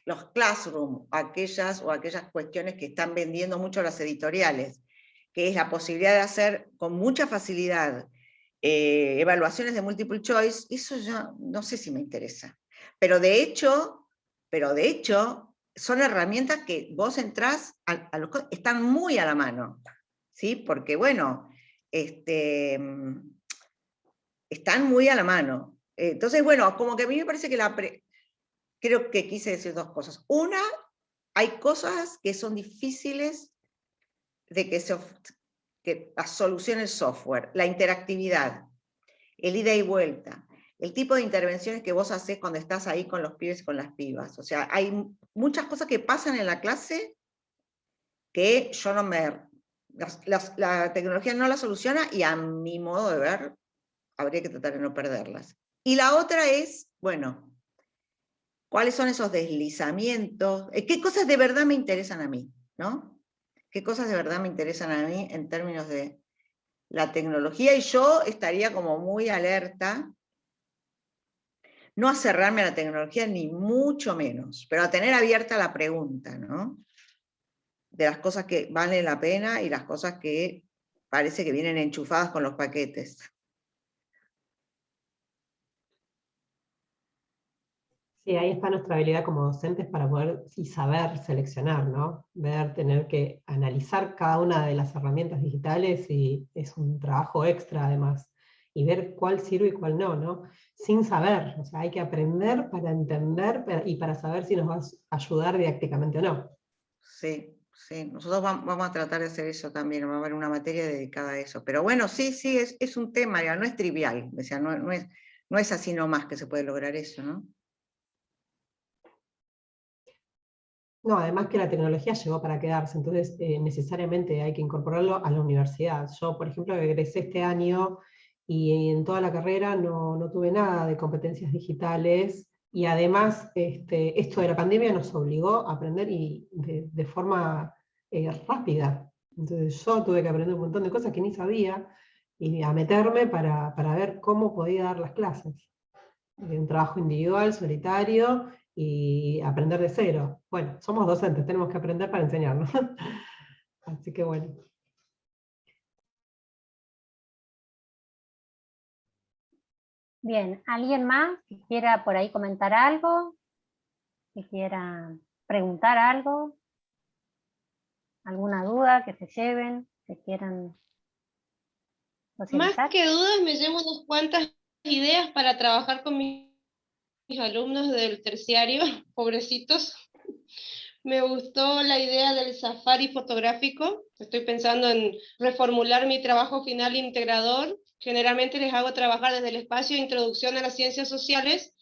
los classroom, aquellas cuestiones que están vendiendo mucho las editoriales, que es la posibilidad de hacer con mucha facilidad evaluaciones de multiple choice, eso ya no sé si me interesa. Pero de hecho, son herramientas que vos entrás, están muy a la mano, ¿sí? Porque bueno, están muy a la mano. Entonces, bueno, como que a mí me parece que creo que quise decir dos cosas. Una, hay cosas que son difíciles de que las solucione el software, la interactividad, el ida y vuelta, el tipo de intervenciones que vos haces cuando estás ahí con los pibes y con las pibas. O sea, hay muchas cosas que pasan en la clase que yo no me... La tecnología no la soluciona, y a mi modo de ver, habría que tratar de no perderlas. Y la otra es, bueno, ¿cuáles son esos deslizamientos? ¿Qué cosas de verdad me interesan a mí? ¿No? ¿Qué cosas de verdad me interesan a mí en términos de la tecnología? Y yo estaría como muy alerta, no a cerrarme a la tecnología, ni mucho menos, pero a tener abierta la pregunta, ¿no? De las cosas que valen la pena y las cosas que parece que vienen enchufadas con los paquetes. Sí, ahí está nuestra habilidad como docentes para poder y saber seleccionar, ¿no? Ver, tener que analizar cada una de las herramientas digitales y es un trabajo extra además. Y ver cuál sirve y cuál no, ¿no? Sin saber, o sea, hay que aprender para entender y para saber si nos va a ayudar didácticamente o no. Sí, sí, nosotros vamos a tratar de hacer eso también, va a haber una materia dedicada a eso. Pero bueno, sí, sí, es un tema, ya, no es trivial, o sea, no es así nomás que se puede lograr eso, ¿no? No, además que la tecnología llegó para quedarse, entonces necesariamente hay que incorporarlo a la universidad. Yo, por ejemplo, egresé este año y en toda la carrera no tuve nada de competencias digitales y además esto de la pandemia nos obligó a aprender y de forma rápida. Entonces yo tuve que aprender un montón de cosas que ni sabía y a meterme para ver cómo podía dar las clases. Un trabajo individual, solitario, y aprender de cero. Bueno, somos docentes, tenemos que aprender para enseñarnos. Así que bueno. Bien, ¿alguien más que quiera por ahí comentar algo? ¿Que quiera preguntar algo? ¿Alguna duda que se lleven? ¿Que quieran Más socializar? que dudas, me llevo unas cuantas ideas para trabajar con mis alumnos del terciario, pobrecitos. Me gustó la idea del safari fotográfico. Estoy pensando en reformular mi trabajo final integrador. Generalmente les hago trabajar desde el espacio de introducción a las ciencias sociales.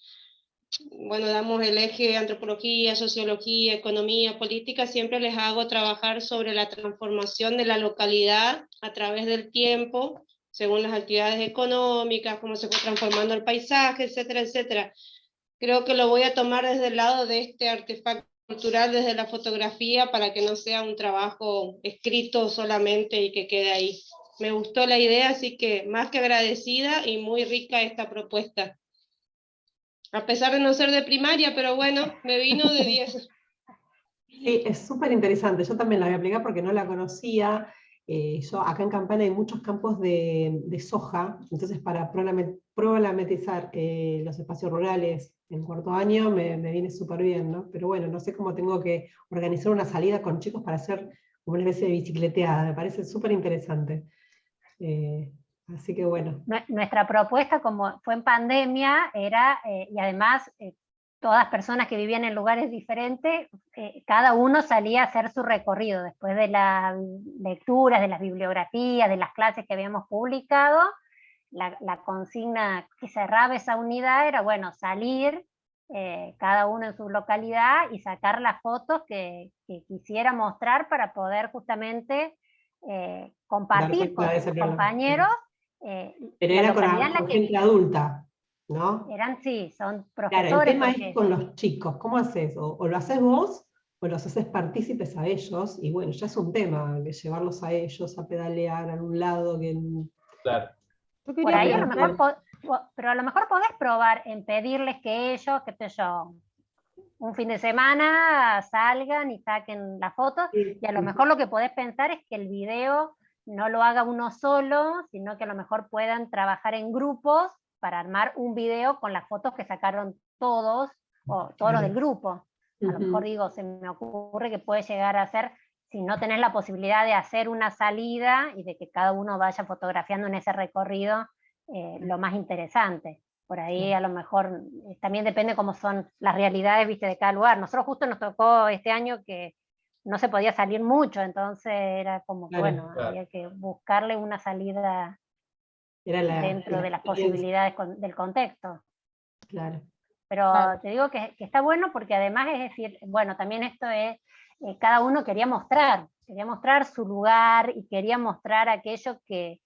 Bueno, damos el eje antropología, sociología, economía, política. Siempre les hago trabajar sobre la transformación de la localidad a través del tiempo, según las actividades económicas, cómo se fue transformando el paisaje, etcétera, etcétera. Creo que lo voy a tomar desde el lado de este artefacto cultural, desde la fotografía, para que no sea un trabajo escrito solamente y que quede ahí. Me gustó la idea, así que más que agradecida y muy rica esta propuesta. A pesar de no ser de primaria, pero bueno, me vino de 10. Sí, es súper interesante. Yo también la voy a aplicar porque no la conocía. Yo acá en Campana hay muchos campos de soja, entonces para problematizar los espacios rurales en cuarto año me viene súper bien, ¿no? Pero bueno, no sé cómo tengo que organizar una salida con chicos para hacer como una especie de bicicleteada. Me parece súper interesante. Así que bueno. Nuestra propuesta, como fue en pandemia, era, y además todas personas que vivían en lugares diferentes, cada uno salía a hacer su recorrido después de las lecturas, de las bibliografías, de las clases que habíamos publicado. La consigna que cerraba esa unidad era, bueno, salir cada uno en su localidad y sacar las fotos que quisiera mostrar para poder justamente compartir con sus compañeros. Pero La era localidad en la con que gente adulta, ¿no? eran, sí, son Claro, profesores. el tema Porque es con los chicos, ¿cómo haces? O lo haces vos o los haces partícipes a ellos, y bueno, ya es un tema, que llevarlos a ellos a pedalear a un lado. Claro. Yo por quería ahí a lo mejor, preguntar, pero a lo mejor podés probar en pedirles que ellos, qué sé yo, un fin de semana salgan y saquen las fotos, Sí, y a lo sí. mejor lo que podés pensar es que el video no lo haga uno solo, sino que a lo mejor puedan trabajar en grupos para armar un video con las fotos que sacaron todos, o todos los del grupo. A lo mejor digo, se me ocurre que puede llegar a ser, si no tenés la posibilidad de hacer una salida y de que cada uno vaya fotografiando en ese recorrido lo más interesante. Por ahí a lo mejor también depende cómo son las realidades, viste, de cada lugar. Nosotros justo nos tocó este año que no se podía salir mucho, entonces era como que, bueno, había que buscarle una salida dentro de las posibilidades del contexto. Claro. Pero Claro. te digo que está bueno porque además es decir, bueno, también esto es, cada uno quería mostrar su lugar y quería mostrar aquello que,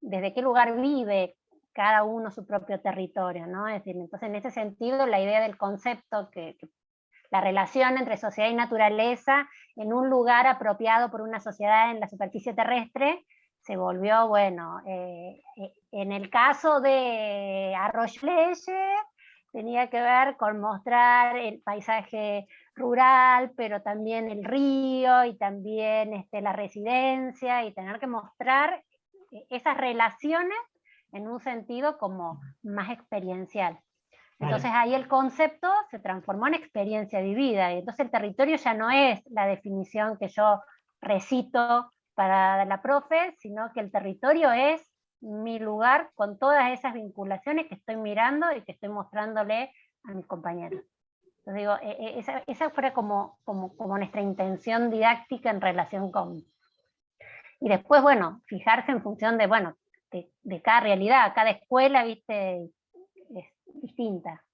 desde qué lugar vive cada uno su propio territorio, ¿no? Es decir, entonces en ese sentido la idea del concepto, que la relación entre sociedad y naturaleza en un lugar apropiado por una sociedad en la superficie terrestre, se volvió, bueno, en el caso de Arroyo Leyes, tenía que ver con mostrar el paisaje rural, pero también el río y también la residencia, y tener que mostrar esas relaciones en un sentido como más experiencial. Entonces ahí el concepto se transformó en experiencia vivida, y entonces el territorio ya no es la definición que yo recito para la profe, sino que el territorio es mi lugar con todas esas vinculaciones que estoy mirando y que estoy mostrándole a mis compañeros. Entonces digo, esa fue como nuestra intención didáctica en relación con... Y después, bueno, fijarse en función de, bueno, de cada realidad, cada escuela, viste, es distinta.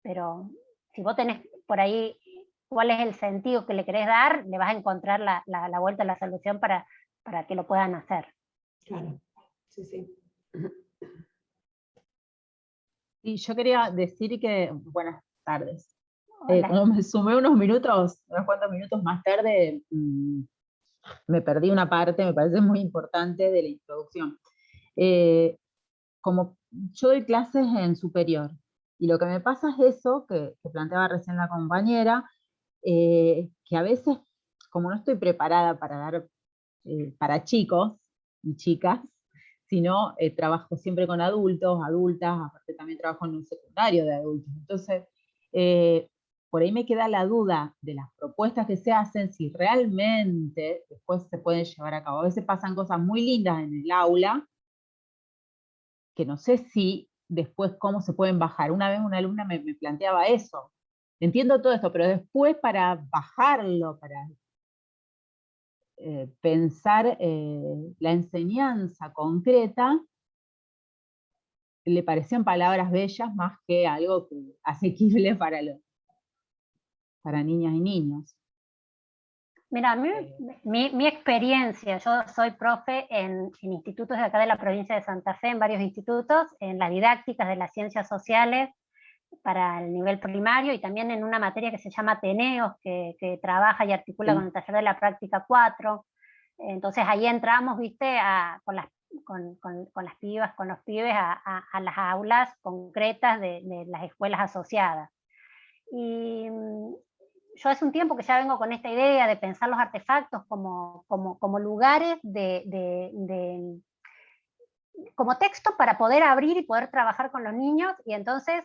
Pero si vos tenés por ahí cuál es el sentido que le querés dar, le vas a encontrar la vuelta a la solución para que lo puedan hacer. Claro, sí, sí. Y yo quería decir que, buenas tardes. Hola. Como me sumé unos cuantos minutos más tarde, me perdí una parte, me parece muy importante, de la introducción. Como yo doy clases en superior, y lo que me pasa es eso, que planteaba recién la compañera, que a veces, como no estoy preparada para dar para chicos y chicas, sino trabajo siempre con adultos, adultas, aparte también trabajo en un secundario de adultos. Entonces, por ahí me queda la duda de las propuestas que se hacen, si realmente después se pueden llevar a cabo. A veces pasan cosas muy lindas en el aula, que no sé si después cómo se pueden bajar. Una vez una alumna me planteaba eso. Entiendo todo esto, pero después para bajarlo, para pensar la enseñanza concreta, le parecían palabras bellas más que algo asequible para niñas y niños. Mira, mi experiencia, yo soy profe en institutos de acá de la provincia de Santa Fe, en varios institutos, en las didácticas de las ciencias sociales para el nivel primario, y también en una materia que se llama Ateneos, que trabaja y articula con el taller de la práctica 4. Entonces ahí entramos, viste, con las pibas, con los pibes a las aulas concretas de las escuelas asociadas. Y yo hace un tiempo que ya vengo con esta idea de pensar los artefactos como lugares como texto para poder abrir y poder trabajar con los niños, y entonces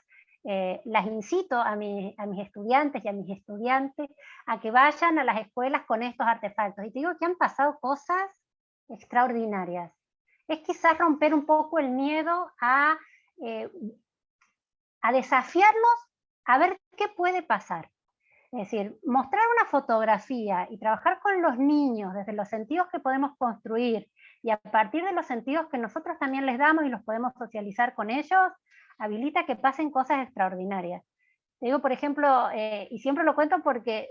las incito a mis estudiantes y a mis estudiantes a que vayan a las escuelas con estos artefactos. Y te digo que han pasado cosas extraordinarias. Es quizás romper un poco el miedo a desafiarlos a ver qué puede pasar. Es decir, mostrar una fotografía y trabajar con los niños desde los sentidos que podemos construir, y a partir de los sentidos que nosotros también les damos y los podemos socializar con ellos, habilita que pasen cosas extraordinarias. Te digo, por ejemplo, y siempre lo cuento porque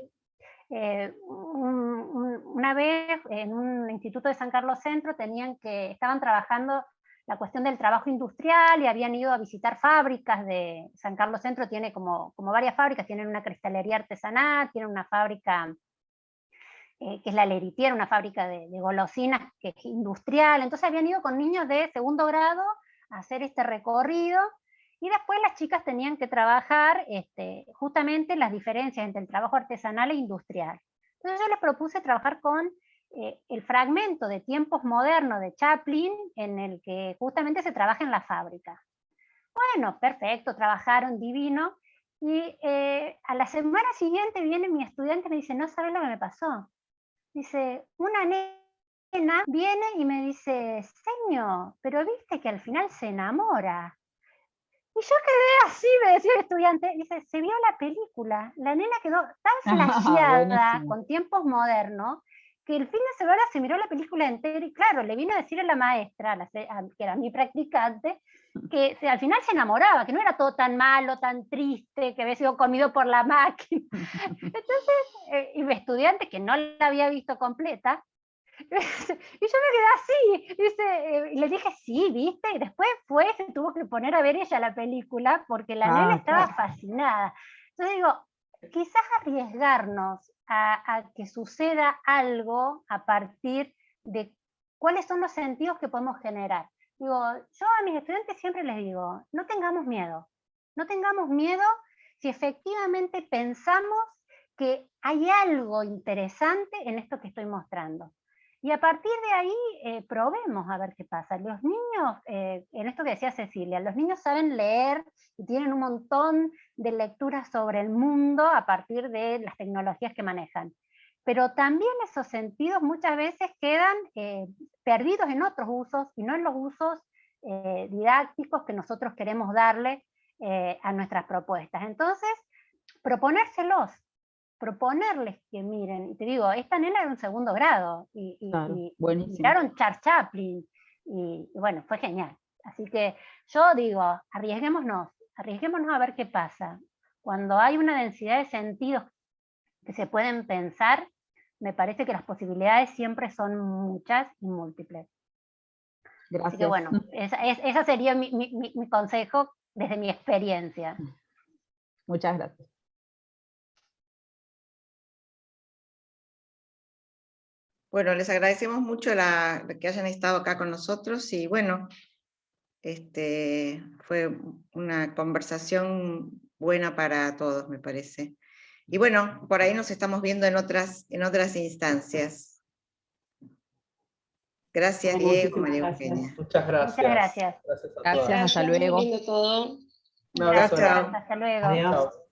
una vez en un instituto de San Carlos Centro estaban trabajando la cuestión del trabajo industrial, y habían ido a visitar fábricas de San Carlos Centro. Tiene como varias fábricas, tienen una cristalería artesanal, tienen una fábrica que es la Leritier, una fábrica de golosinas que es industrial. Entonces habían ido con niños de segundo grado a hacer este recorrido, y después las chicas tenían que trabajar justamente las diferencias entre el trabajo artesanal e industrial. Entonces yo les propuse trabajar con el fragmento de Tiempos Modernos de Chaplin, en el que justamente se trabaja en la fábrica. Bueno, perfecto, trabajaron divino, y a la semana siguiente viene mi estudiante y me dice, no sabes lo que me pasó. Dice, una nena viene y me dice, señor, pero viste que al final se enamora. Y yo quedé así, me decía el estudiante, dice, se vio la película, la nena quedó tan flasheada con Tiempos Modernos, que el fin de semana se miró la película entera, y claro, le vino a decir a la maestra, que era mi practicante, que al final se enamoraba, que no era todo tan malo, tan triste, que había sido comido por la máquina. Entonces, y mi estudiante, que no la había visto completa, y yo me quedé así, y le dije, sí, ¿viste? Y después se tuvo que poner a ver ella la película, porque la nena estaba fascinada. Entonces digo, quizás arriesgarnos a que suceda algo a partir de cuáles son los sentidos que podemos generar. Digo, yo a mis estudiantes siempre les digo, no tengamos miedo. No tengamos miedo si efectivamente pensamos que hay algo interesante en esto que estoy mostrando. Y a partir de ahí probemos a ver qué pasa. Los niños, en esto que decía Cecilia, los niños saben leer y tienen un montón de lecturas sobre el mundo a partir de las tecnologías que manejan. Pero también esos sentidos muchas veces quedan perdidos en otros usos y no en los usos didácticos que nosotros queremos darle a nuestras propuestas. Entonces, proponérselos, proponerles que miren, y te digo, esta nena era un segundo grado, y miraron Charles Chaplin, y bueno, fue genial. Así que yo digo, arriesguémonos a ver qué pasa. Cuando hay una densidad de sentidos que se pueden pensar, me parece que las posibilidades siempre son muchas y múltiples. Gracias. Así que bueno, ese sería mi consejo desde mi experiencia. Muchas gracias. Bueno, les agradecemos mucho que hayan estado acá con nosotros y bueno, fue una conversación buena para todos, me parece. Y bueno, por ahí nos estamos viendo en otras instancias. Gracias, Diego, María Eugenia. Muchas gracias. Muchas gracias. Gracias, hasta luego. Lindo todo. Un abrazo. Gracias, hasta luego. Adiós. Chao.